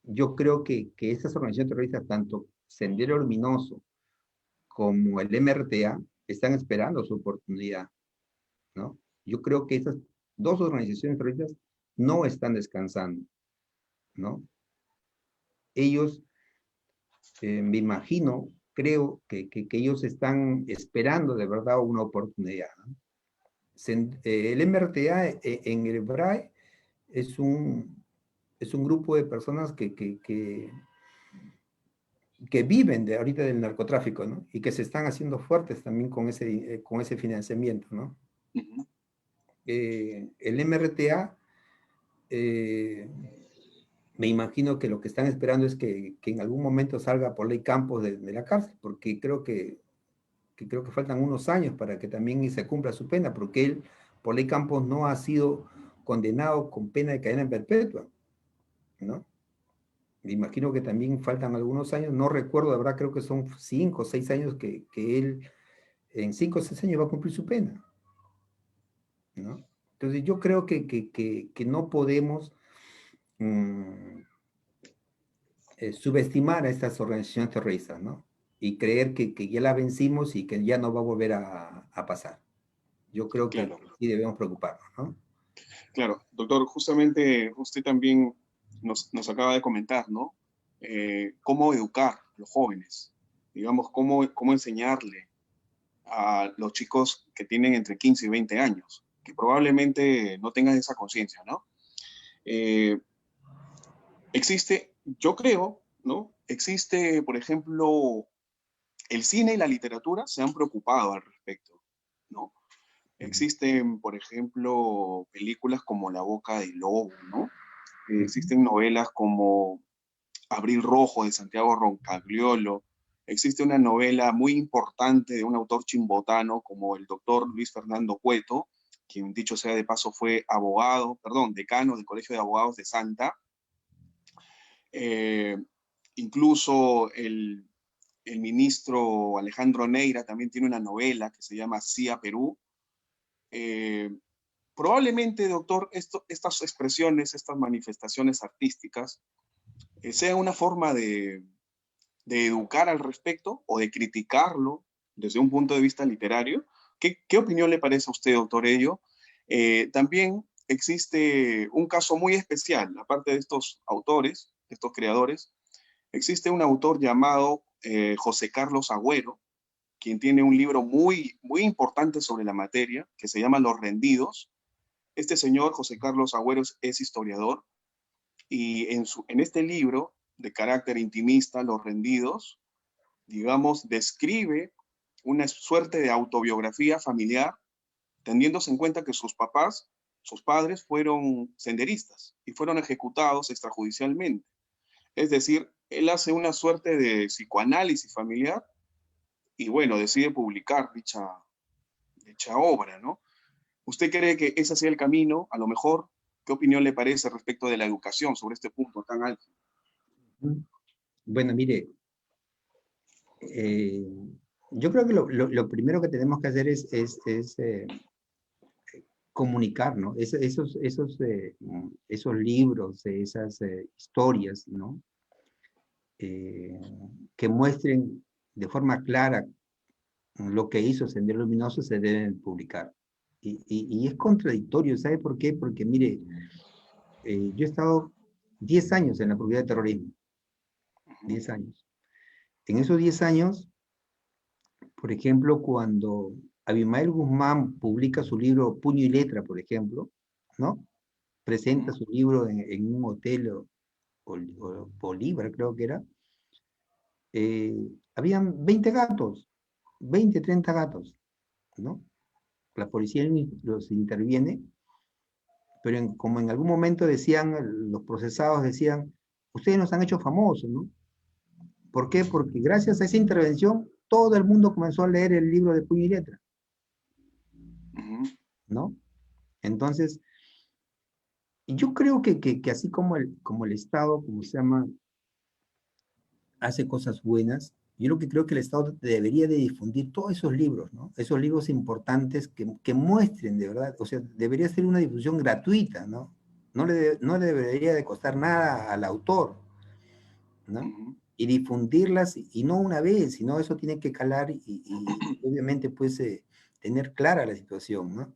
yo creo que estas organizaciones terroristas, tanto Sendero Luminoso como el MRTA, están esperando su oportunidad, ¿no? Yo creo que esas dos organizaciones terroristas no están descansando, ¿no? Ellos, me imagino, creo que ellos están esperando de verdad una oportunidad, ¿no? El MRTA en el BRAE es un grupo de personas que viven ahorita del narcotráfico, ¿no? Y que se están haciendo fuertes también con ese financiamiento, ¿no? El MRTA, me imagino que lo que están esperando es que en algún momento salga por ley Campos de la cárcel, porque creo que faltan unos años para que también se cumpla su pena, porque él, por ley Campos, no ha sido condenado con pena de cadena perpetua, ¿no? Me imagino que también faltan algunos años, no recuerdo, de verdad, creo que son 5 o 6 años que él, en 5 o 6 años va a cumplir su pena, ¿no? Entonces yo creo que no podemos subestimar a estas organizaciones terroristas, ¿no? Y creer que ya la vencimos y que ya no va a volver a pasar. Yo creo que Claro. sí debemos preocuparnos, ¿no? Claro, doctor, justamente usted también nos acaba de comentar, ¿no? Cómo educar a los jóvenes, digamos, cómo enseñarle a los chicos que tienen entre 15 y 20 años, que probablemente no tengan esa conciencia, ¿no? Yo creo, ¿no? Existe, por ejemplo, el cine y la literatura se han preocupado al respecto, ¿no? Existen, por ejemplo, películas como La Boca del Lobo, ¿no? Existen novelas como Abril Rojo de Santiago Roncagliolo. Existe una novela muy importante de un autor chimbotano como el doctor Luis Fernando Cueto, quien dicho sea de paso fue decano del Colegio de Abogados de Santa. Incluso el ministro Alejandro Neira también tiene una novela que se llama CIA Perú. Probablemente, doctor, estas expresiones, estas manifestaciones artísticas, sea una forma de educar al respecto o de criticarlo desde un punto de vista literario. ¿Qué opinión le parece a usted, doctor Ello? También existe un caso muy especial, aparte de estos autores, de estos creadores, existe un autor llamado José Carlos Agüero, quien tiene un libro muy, muy importante sobre la materia, que se llama Los Rendidos. Este señor, José Carlos Agüeros, es historiador, y en este libro de carácter intimista, Los Rendidos, digamos, describe una suerte de autobiografía familiar, teniéndose en cuenta que sus padres fueron senderistas y fueron ejecutados extrajudicialmente. Es decir, él hace una suerte de psicoanálisis familiar y, bueno, decide publicar dicha obra, ¿no? ¿Usted cree que ese sea el camino? A lo mejor, ¿qué opinión le parece respecto de la educación sobre este punto tan alto? Bueno, mire, yo creo que lo primero que tenemos que hacer es comunicar, ¿no? Esos libros, esas historias, ¿no? Que muestren de forma clara lo que hizo Sendero Luminoso se deben publicar. Y es contradictorio, ¿sabe por qué? Porque, mire, yo he estado 10 años en la Procuraduría de Terrorismo. 10 años. En esos 10 años, por ejemplo, cuando Abimael Guzmán publica su libro Puño y Letra, por ejemplo, ¿no? Presenta su libro en un hotel, o Bolívar, creo que era. Habían 20 gatos, 20, 30 gatos, ¿no? La policía los interviene, pero como en algún momento decían, los procesados decían, ustedes nos han hecho famosos, ¿no? ¿Por qué? Porque gracias a esa intervención, todo el mundo comenzó a leer el libro de Puño y Letra, ¿no? Entonces, yo creo que así como el Estado, como se llama, hace cosas buenas, yo lo que creo que el Estado debería de difundir todos esos libros, ¿no? Esos libros importantes que muestren de verdad, o sea, debería ser una difusión gratuita, ¿no? No le debería de costar nada al autor, ¿no? Y difundirlas, y no una vez, sino eso tiene que calar y obviamente pues tener clara la situación, ¿no?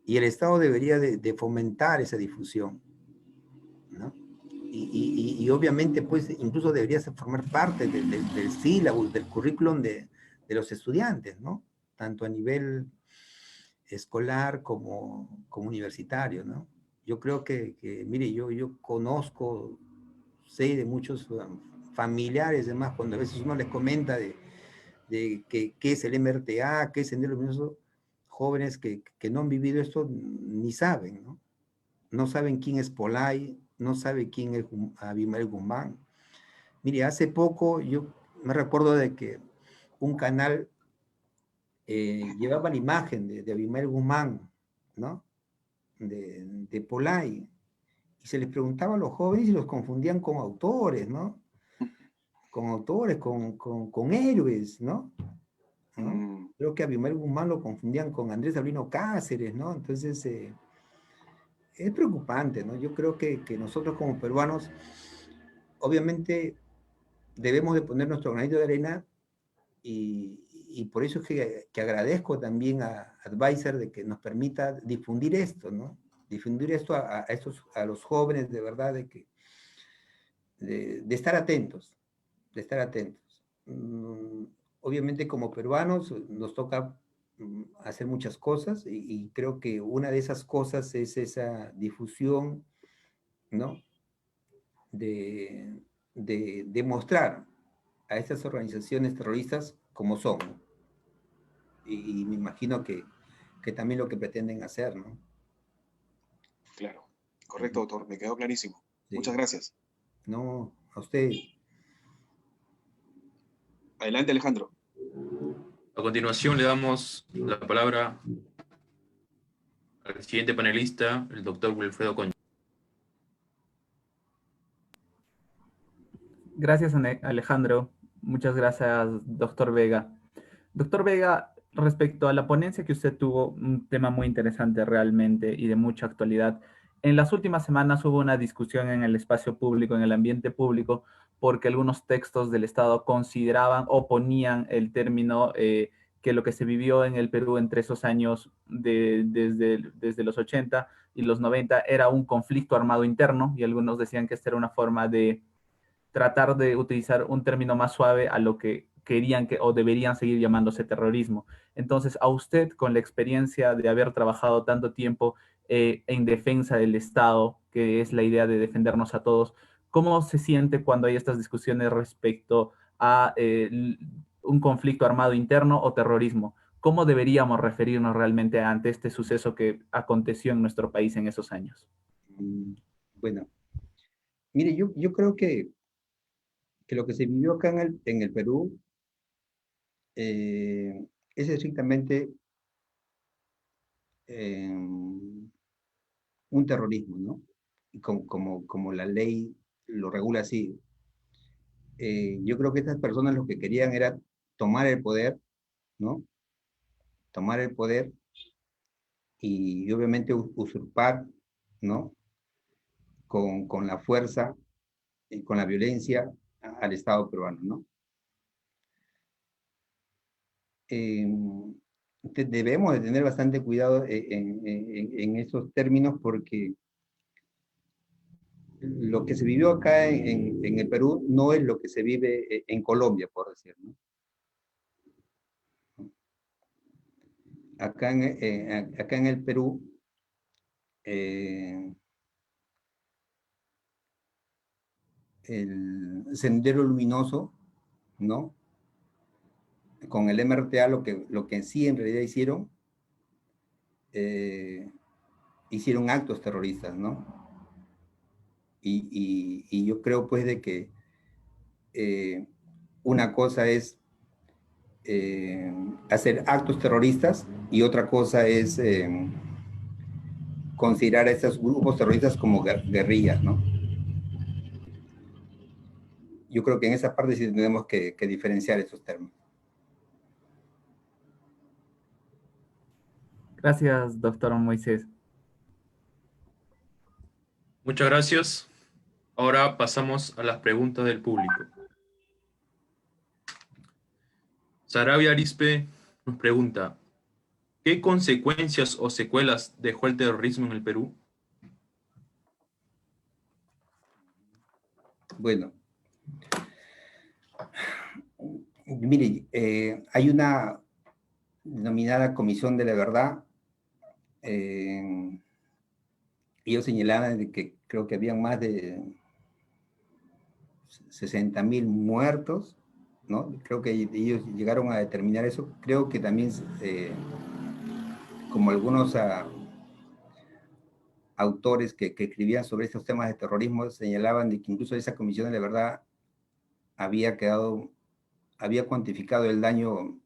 Y el Estado debería de fomentar esa difusión, ¿no? Y obviamente, pues, incluso debería formar parte del sílabus, del currículum de los estudiantes, ¿no? Tanto a nivel escolar como universitario, ¿no? Yo creo que mire, yo conozco, sé de muchos familiares, además, cuando a veces uno les comenta de qué es el MRTA, qué es Sendero Luminoso, jóvenes que no han vivido esto ni saben, ¿no? No saben quién es Polay, no saben quién es Abimael Guzmán. Mire, hace poco yo me recuerdo de que un canal llevaba la imagen de Abimael Guzmán, ¿no? De Polay, y se les preguntaba a los jóvenes y los confundían con autores, ¿no? Con autores, con héroes, ¿no? ¿No? Creo que a Abimael Guzmán lo confundían con Andrés Abrino Cáceres, ¿no? Entonces, es preocupante, ¿no? Yo creo que nosotros como peruanos, obviamente, debemos de poner nuestro granito de arena, y por eso es que agradezco también a Advisor de que nos permita difundir esto, ¿no? Difundir esto a los jóvenes, de verdad, de estar atentos, de estar atentos. Obviamente como peruanos nos toca hacer muchas cosas, y creo que una de esas cosas es esa difusión, ¿no? De mostrar a estas organizaciones terroristas como son. Y me imagino que también lo que pretenden hacer, ¿no? Claro, correcto, doctor, me quedó clarísimo. Sí. Muchas gracias. No, a usted. Adelante, Alejandro. A continuación le damos la palabra al siguiente panelista, el doctor Wilfredo Concha. Gracias, Alejandro. Muchas gracias, doctor Vega. Doctor Vega, respecto a la ponencia que usted tuvo, un tema muy interesante realmente y de mucha actualidad. En las últimas semanas hubo una discusión en el espacio público, en el ambiente público, porque algunos textos del Estado consideraban o ponían el término que lo que se vivió en el Perú entre esos años desde los 80 y los 90 era un conflicto armado interno, y algunos decían que esta era una forma de tratar de utilizar un término más suave a lo que querían que, o deberían seguir llamándose terrorismo. Entonces, a usted, con la experiencia de haber trabajado tanto tiempo en defensa del Estado, que es la idea de defendernos a todos, ¿cómo se siente cuando hay estas discusiones respecto a un conflicto armado interno o terrorismo? ¿Cómo deberíamos referirnos realmente ante este suceso que aconteció en nuestro país en esos años? Bueno, mire, yo creo que lo que se vivió acá en el Perú es estrictamente un terrorismo, ¿no? Y como la ley lo regula así. Yo creo que estas personas lo que querían era tomar el poder, ¿no? Tomar el poder y obviamente usurpar, ¿no? Con la fuerza y con la violencia al Estado peruano, ¿no? Debemos de tener bastante cuidado en esos términos porque lo que se vivió acá en el Perú no es lo que se vive en Colombia, por decir, ¿no? Acá en el Perú, el Sendero Luminoso, ¿no? Con el MRTA lo que en sí en realidad hicieron actos terroristas, ¿no? Y yo creo pues de que una cosa es hacer actos terroristas y otra cosa es considerar a estos grupos terroristas como guerrillas, ¿no? Yo creo que en esa parte sí tenemos que diferenciar esos términos. Gracias, doctor Moisés. Muchas gracias. Ahora pasamos a las preguntas del público. Sarabia Arispe nos pregunta, ¿qué consecuencias o secuelas dejó el terrorismo en el Perú? Bueno, mire, hay una denominada Comisión de la Verdad. Ellos señalaban de que creo que habían más de 60.000 muertos, ¿no? Creo que ellos llegaron a determinar eso. Creo que también, como algunos autores que escribían sobre estos temas de terrorismo, señalaban de que incluso esa Comisión de la Verdad había cuantificado el daño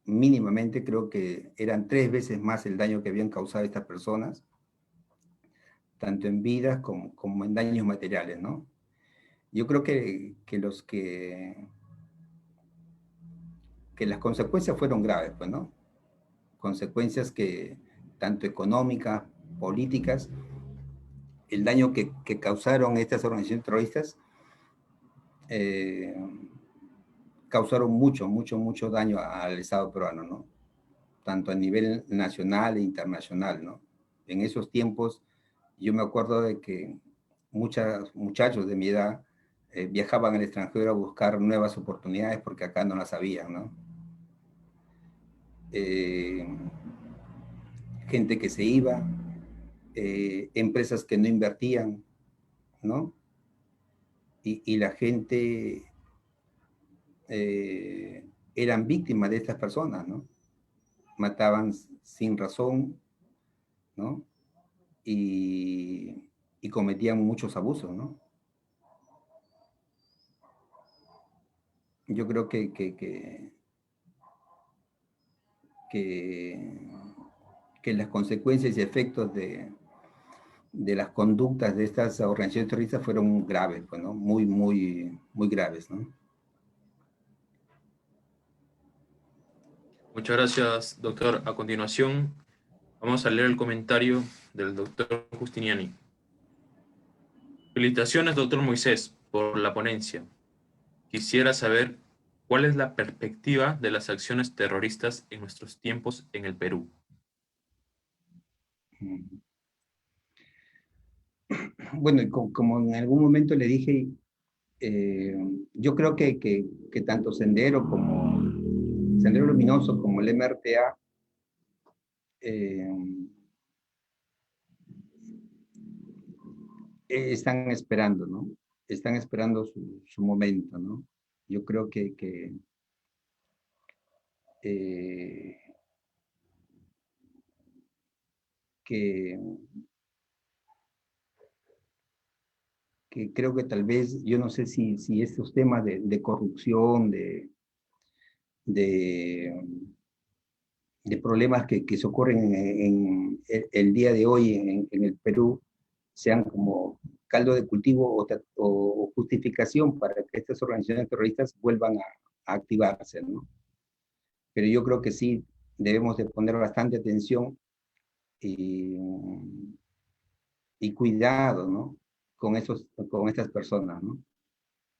mínimamente, creo que eran 3 veces más el daño que habían causado estas personas, tanto en vidas como en daños materiales, ¿no? Yo creo que las consecuencias fueron graves, pues, ¿no? Consecuencias que, tanto económicas, políticas, el daño que causaron estas organizaciones terroristas, causaron mucho daño al Estado peruano, ¿no? Tanto a nivel nacional e internacional, ¿no? En esos tiempos, yo me acuerdo de que muchos muchachos de mi edad viajaban al extranjero a buscar nuevas oportunidades porque acá no las habían, ¿no? Gente que se iba, empresas que no invertían, ¿no? Y la gente eran víctimas de estas personas, ¿no? Mataban sin razón, ¿no? Y cometían muchos abusos, ¿no? Yo creo que las consecuencias y efectos de las conductas de estas organizaciones terroristas fueron graves, pues, ¿no? Muy graves, ¿no? Muchas gracias, doctor. A continuación, vamos a leer el comentario del doctor Justiniani. Felicitaciones, doctor Moisés, por la ponencia. Quisiera saber cuál es la perspectiva de las acciones terroristas en nuestros tiempos en el Perú. Bueno, como en algún momento le dije, yo creo que tanto Sendero Sendero Luminoso como el MRTA están esperando, ¿no? Están esperando su momento, ¿no? Yo creo que creo que tal vez, yo no sé si estos temas de corrupción, de problemas que se ocurren en el día de hoy en el Perú, sean como caldo de cultivo o justificación para que estas organizaciones terroristas vuelvan a activarse, ¿no? Pero yo creo que sí debemos de poner bastante atención y cuidado, ¿no? Con estas personas, ¿no?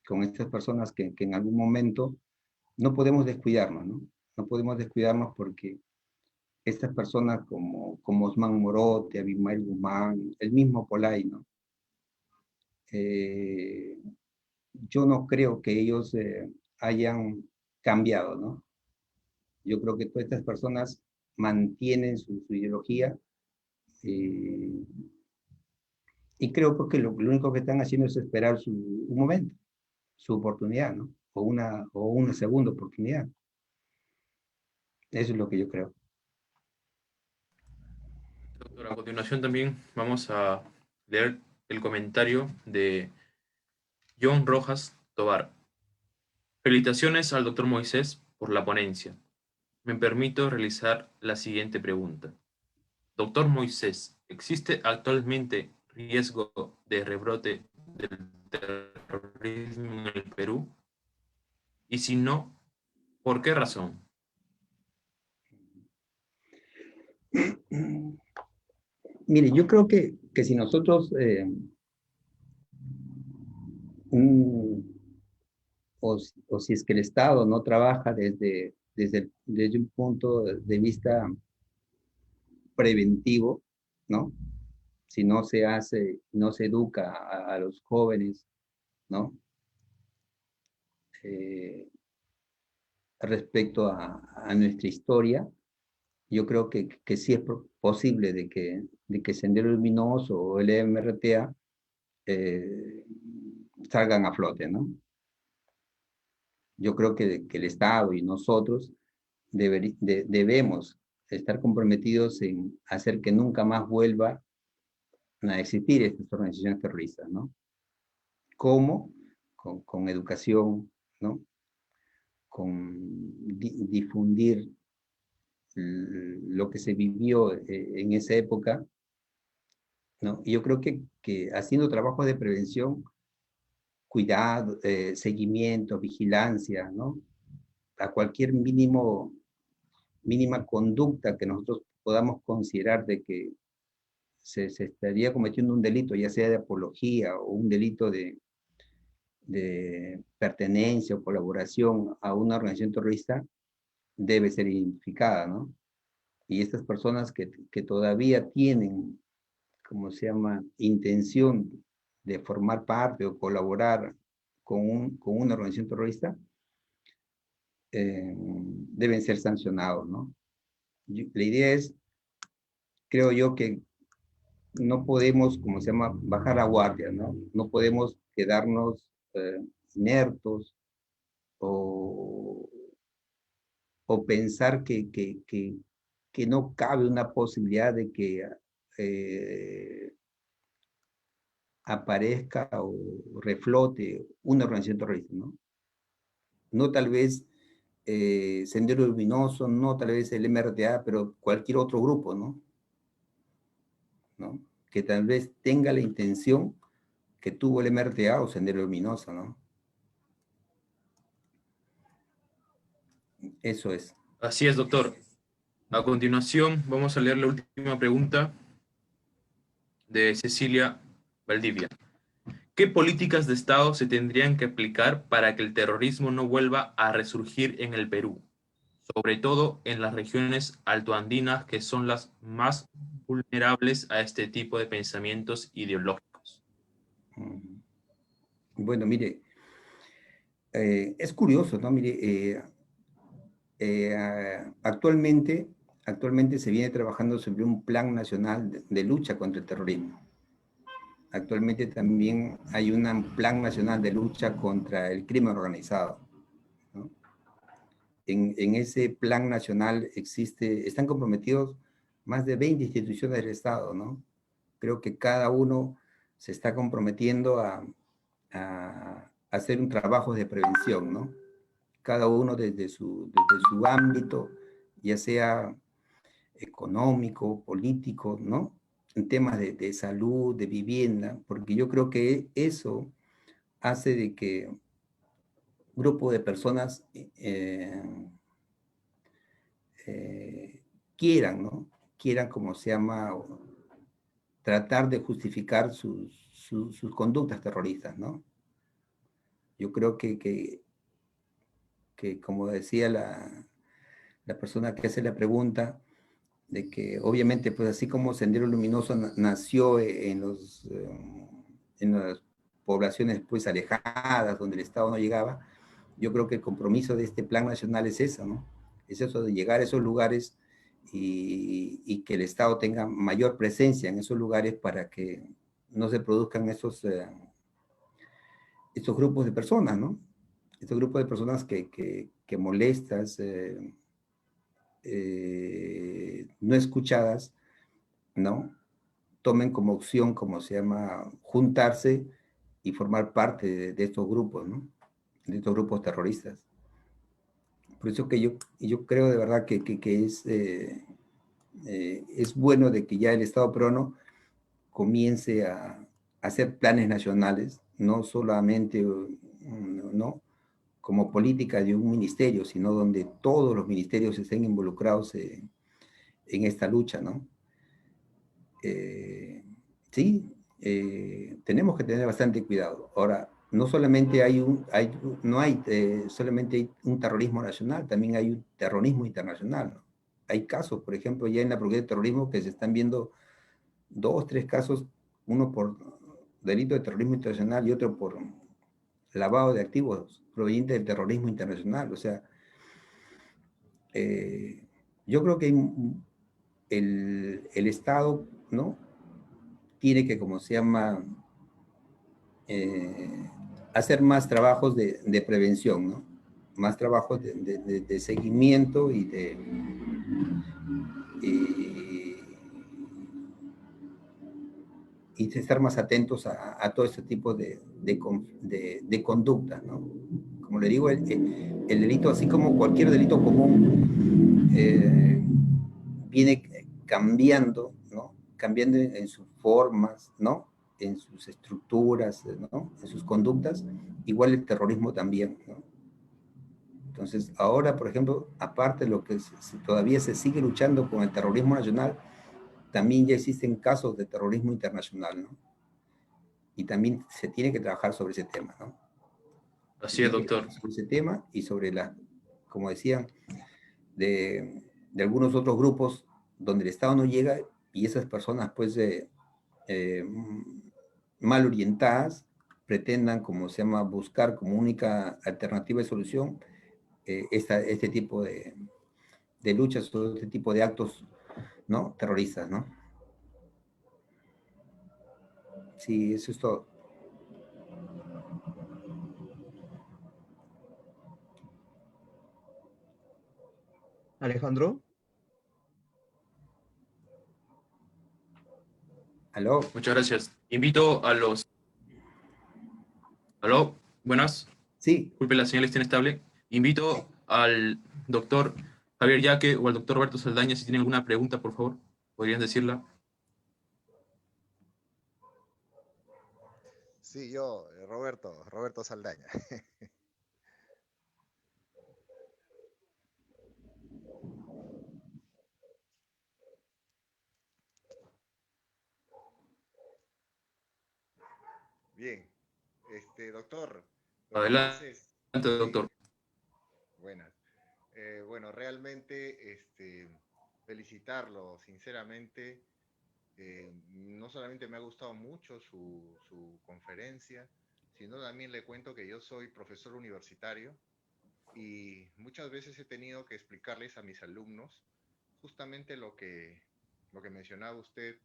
Con estas personas que en algún momento no podemos descuidarnos, ¿no? No podemos descuidarnos porque estas personas como Osman Morote, Abimael Guzmán, el mismo Polay, ¿no? Yo no creo que ellos hayan cambiado, ¿no? Yo creo que todas estas personas mantienen su ideología y creo que lo único que están haciendo es esperar un momento, su oportunidad, ¿no? O una segunda oportunidad. Eso es lo que yo creo. Doctor, a continuación también vamos a leer el comentario de John Rojas Tobar. Felicitaciones al doctor Moisés por la ponencia. Me permito realizar la siguiente pregunta. Doctor Moisés, ¿existe actualmente riesgo de rebrote del terrorismo en el Perú? Y si no, ¿por qué razón? Mire, yo creo que si nosotros, o si es que el Estado no trabaja desde un punto de vista preventivo, ¿no? Si no se hace, no se educa a los jóvenes, ¿no? Respecto a nuestra historia, yo creo que sí es posible de que Sendero Luminoso o el MRTA salgan a flote, ¿no? Yo creo que el Estado y nosotros debemos estar comprometidos en hacer que nunca más vuelva a existir estas organizaciones terroristas, ¿no? ¿Cómo? Con educación, ¿no? Con difundir lo que se vivió en esa época, ¿no? Y yo creo que haciendo trabajos de prevención, cuidado, seguimiento, vigilancia, ¿no? A cualquier mínima conducta que nosotros podamos considerar de que se estaría cometiendo un delito, ya sea de apología o un delito de pertenencia o colaboración a una organización terrorista, debe ser identificada, ¿no? Y estas personas que todavía tienen, ¿cómo se llama?, intención de formar parte o colaborar con una organización terrorista, deben ser sancionados, ¿no? La idea es, creo yo, que no podemos, como se llama, bajar la guardia, ¿no? No podemos quedarnos inertos o pensar que no cabe una posibilidad de que aparezca o reflote una organización terrorista, ¿no? No tal vez Sendero Luminoso, no tal vez el MRTA, pero cualquier otro grupo, ¿no? Que tal vez tenga la intención que tuvo el MRTA o Sendero Luminoso, ¿no? Eso es. Así es, doctor. A continuación, vamos a leer la última pregunta de Cecilia Valdivia. ¿Qué políticas de Estado se tendrían que aplicar para que el terrorismo no vuelva a resurgir en el Perú? Sobre todo en las regiones altoandinas, que son las más vulnerables a este tipo de pensamientos ideológicos. Bueno, mire, Es curioso, ¿no? Mire, actualmente se viene trabajando sobre un plan nacional de lucha contra el terrorismo. Actualmente también hay un plan nacional de lucha contra el crimen organizado, ¿no? En ese plan nacional están comprometidos más de 20 instituciones del Estado, ¿no? Creo que cada uno se está comprometiendo a hacer un trabajo de prevención, ¿no? Cada uno desde su ámbito, ya sea económico, político, ¿no? En temas de salud, de vivienda, porque yo creo que eso hace de que un grupo de personas quieran, ¿no? Quieran, como se llama, tratar de justificar sus conductas terroristas, ¿no? Yo creo que como decía la persona que hace la pregunta, de que obviamente, pues así como Sendero Luminoso nació en las poblaciones pues alejadas, donde el Estado no llegaba, yo creo que el compromiso de este plan nacional es eso, ¿no? Es eso de llegar a esos lugares y que el Estado tenga mayor presencia en esos lugares para que no se produzcan estos grupos de personas, ¿no? Estos grupos de personas que molestas, no escuchadas, ¿no? Tomen como opción, como se llama, juntarse y formar parte de estos grupos, ¿no? De estos grupos terroristas. Por eso que yo creo de verdad que es bueno de que ya el Estado peruano comience a hacer planes nacionales, no solamente, ¿no? Como política de un ministerio, sino donde todos los ministerios estén involucrados en esta lucha, ¿no? Sí, tenemos que tener bastante cuidado. Ahora, no solamente solamente hay un terrorismo nacional, también hay un terrorismo internacional, ¿no? Hay casos, por ejemplo, ya en la Procuraduría de Terrorismo que se están viendo 2, 3 casos, uno por delito de terrorismo internacional y otro por lavado de activos provenientes del terrorismo internacional. O sea, yo creo que el Estado, ¿no? Tiene que, como se llama, hacer más trabajos de prevención, ¿no? Más trabajos de seguimiento y, y de estar más atentos a todo este tipo de conductas, ¿no? Como le digo, el delito, así como cualquier delito común, viene cambiando, ¿no? Cambiando en sus formas, ¿no? En sus estructuras, ¿no? En sus conductas, igual el terrorismo también, ¿no? Entonces, ahora, por ejemplo, aparte de lo que todavía se sigue luchando con el terrorismo nacional, también ya existen casos de terrorismo internacional, ¿no? Y también se tiene que trabajar sobre ese tema, ¿no? Se Así es, tiene que doctor. trabajar sobre ese tema y sobre como decían, de algunos otros grupos donde el Estado no llega y esas personas, pues, eh, mal orientadas, pretendan, como se llama, buscar como única alternativa de solución este tipo de luchas o este tipo de actos, ¿no? Terroristas, ¿no? Sí, eso es todo. Alejandro. ¿Aló? Muchas gracias. Invito a los... Aló, buenas. Sí, Disculpe, la señal está inestable. Invito al doctor Javier Yaque o al doctor Roberto Saldaña si tienen alguna pregunta, por favor, podrían decirla. Sí, yo, Roberto Saldaña. Bien, doctor, lo que Adelante, pasa es, doctor. buenas. Bueno, realmente, felicitarlo, sinceramente. No solamente me ha gustado mucho su conferencia, sino también le cuento que yo soy profesor universitario y muchas veces he tenido que explicarles a mis alumnos justamente lo que mencionaba usted,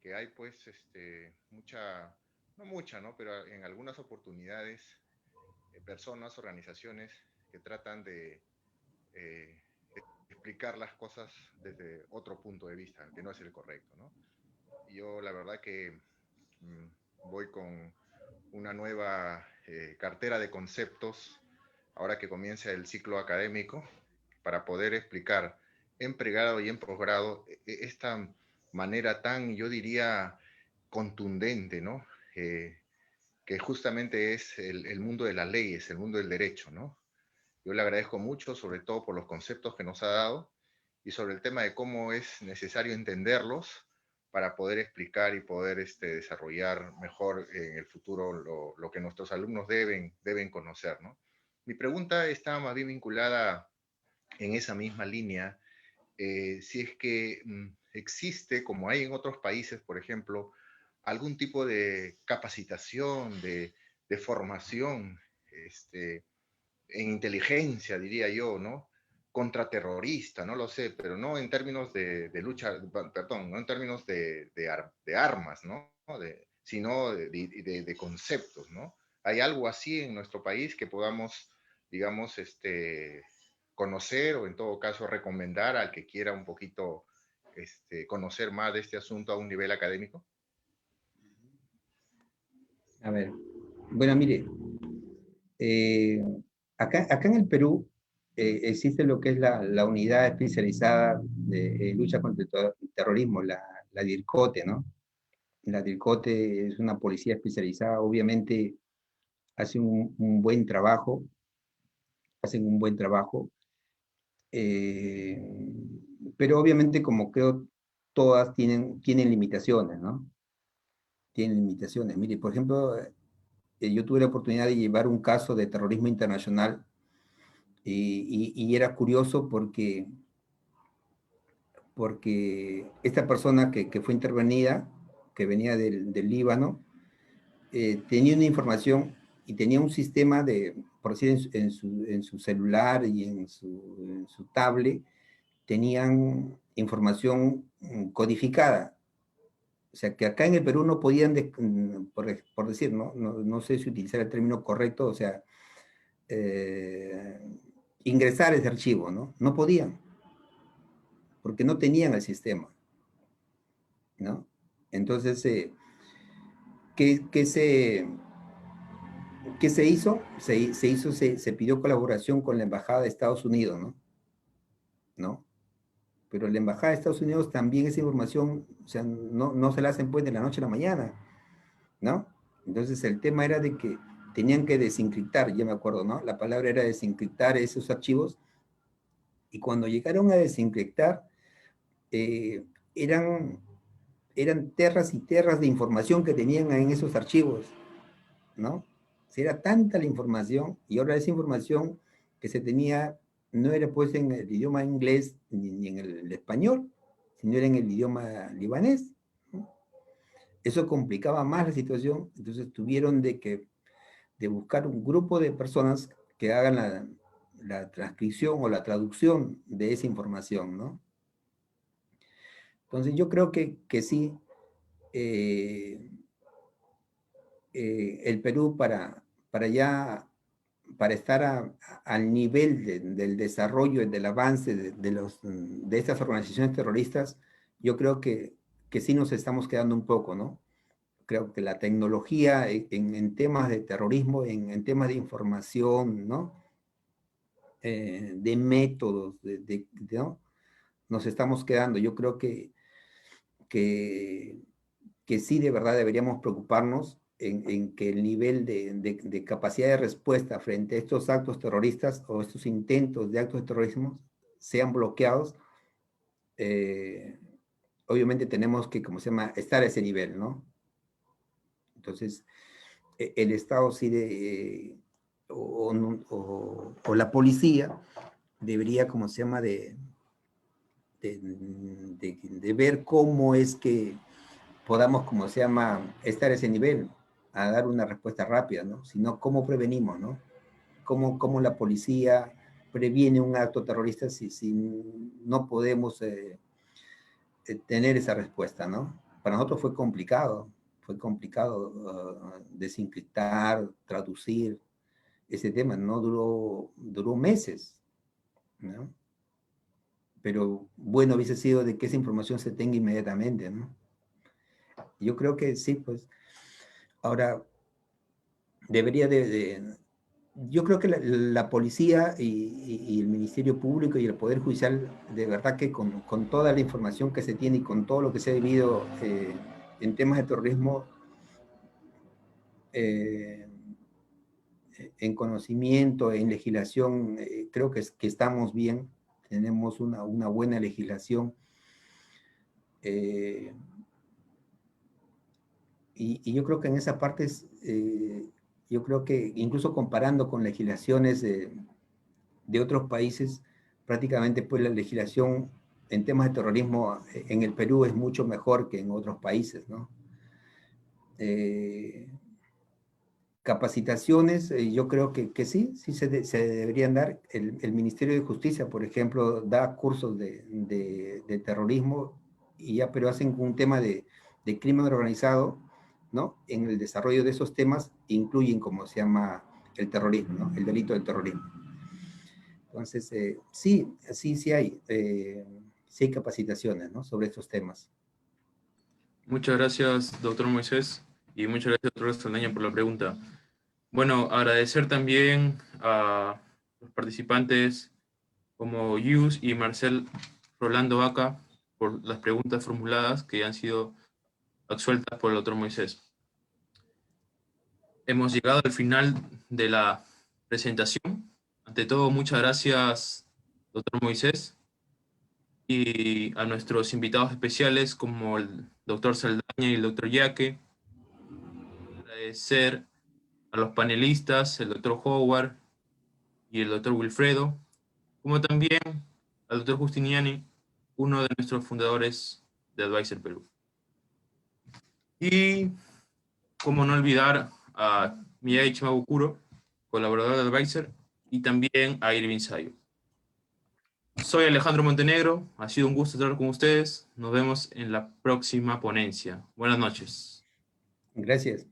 que hay pues mucha, no mucha, ¿no? Pero en algunas oportunidades personas, organizaciones que tratan de explicar las cosas desde otro punto de vista, que no es el correcto, ¿no? Yo la verdad que voy con una nueva cartera de conceptos ahora que comienza el ciclo académico para poder explicar en pregrado y en posgrado esta manera tan, yo diría, contundente, ¿no? Que justamente es el mundo de las leyes, el mundo del derecho, ¿no? Yo le agradezco mucho, sobre todo por los conceptos que nos ha dado y sobre el tema de cómo es necesario entenderlos para poder explicar y poder desarrollar mejor en el futuro lo que nuestros alumnos deben conocer, ¿no? Mi pregunta está más bien vinculada en esa misma línea, si es que existe, como hay en otros países, por ejemplo, algún tipo de capacitación, de formación, en inteligencia, diría yo, ¿no? Contraterrorista, no lo sé, pero no en términos de lucha, perdón, no en términos de armas, ¿no? Sino de conceptos, ¿no? ¿Hay algo así en nuestro país que podamos, digamos, conocer o en todo caso recomendar al que quiera un poquito conocer más de este asunto a un nivel académico? A ver, bueno, mire, acá en el Perú existe lo que es la unidad especializada de lucha contra el terrorismo, la DIRCOTE, ¿no? La DIRCOTE es una policía especializada, obviamente hace un buen trabajo, hacen un buen trabajo, eh, pero obviamente como creo todas tienen limitaciones, ¿no? Tienen limitaciones. Mire, por ejemplo, yo tuve la oportunidad de llevar un caso de terrorismo internacional y era curioso porque esta persona que fue intervenida, que venía del Líbano, tenía una información y tenía un sistema por decir, en su celular y en su tablet, tenían información codificada. O sea, que acá en el Perú no podían, por decir, no sé si utilizar el término correcto, o sea, ingresar ese archivo, ¿no? No podían, porque no tenían el sistema, ¿no? Entonces, ¿qué se hizo? Se pidió colaboración con la Embajada de Estados Unidos, ¿no? Pero la Embajada de Estados Unidos también esa información, o sea, no se la hacen pues de la noche a la mañana, ¿no? Entonces el tema era de que tenían que desencriptar, ya me acuerdo, ¿no? La palabra era desencriptar esos archivos y cuando llegaron a desencriptar, eh, eran, eran terras y terras de información que tenían en esos archivos, ¿no? Si era tanta la información y ahora esa información que se tenía no era pues en el idioma inglés ni en el español, sino era en el idioma libanés, ¿no? Eso complicaba más la situación, entonces tuvieron de buscar un grupo de personas que hagan la transcripción o la traducción de esa información, ¿no? Entonces yo creo que sí, el Perú para estar al nivel del desarrollo y del avance de estas organizaciones terroristas, yo creo que sí nos estamos quedando un poco, ¿no? Creo que la tecnología en temas de terrorismo, en temas de información, ¿no? De métodos, ¿no? Nos estamos quedando. Yo creo que, que sí de verdad deberíamos preocuparnos en que el nivel de capacidad de respuesta frente a estos actos terroristas o estos intentos de actos de terrorismo sean bloqueados. Obviamente tenemos que, ¿cómo se llama?, estar a ese nivel, ¿no? Entonces, el Estado sí o la policía debería, ¿cómo se llama?, de ver cómo es que podamos, como se llama, estar a ese nivel. a dar una respuesta rápida, ¿no? Sino cómo prevenimos, ¿no? Cómo la policía previene un acto terrorista si no podemos tener esa respuesta, ¿no? Para nosotros fue complicado desencriptar, traducir ese tema, ¿no? Duró meses, ¿no? Pero bueno hubiese sido de que esa información se tenga inmediatamente, ¿no? Yo creo que sí, pues. Ahora, debería yo creo que la policía y el Ministerio Público y el Poder Judicial, de verdad que con toda la información que se tiene y con todo lo que se ha vivido en temas de terrorismo, en conocimiento, en legislación, creo que estamos bien, tenemos una buena legislación. Y yo creo que en esa parte, yo creo que incluso comparando con legislaciones de otros países, prácticamente pues la legislación en temas de terrorismo en el Perú es mucho mejor que en otros países, ¿no? Capacitaciones, yo creo que sí se deberían dar. El Ministerio de Justicia, por ejemplo, da cursos de terrorismo, pero hacen un tema de crimen organizado, ¿no? En el desarrollo de esos temas incluyen, como se llama, el terrorismo, ¿no? El delito del terrorismo. Entonces, sí hay capacitaciones, ¿no? Sobre estos temas. Muchas gracias, doctor Moisés, y muchas gracias, doctor Saldaña, por la pregunta. Bueno, agradecer también a los participantes como Yus y Marcel Rolando Vaca por las preguntas formuladas que han sido absueltas por el doctor Moisés. Hemos llegado al final de la presentación. Ante todo, muchas gracias, doctor Moisés, y a nuestros invitados especiales como el doctor Saldaña y el doctor Yaque. Agradecer a los panelistas, el doctor Howard y el doctor Wilfredo, como también al doctor Justiniani, uno de nuestros fundadores de Advisor Perú. Y como no olvidar a Miyagi Chimabukuro, colaborador de Advisor, y también a Irving Sayo. Soy Alejandro Montenegro, ha sido un gusto estar con ustedes. Nos vemos en la próxima ponencia. Buenas noches. Gracias.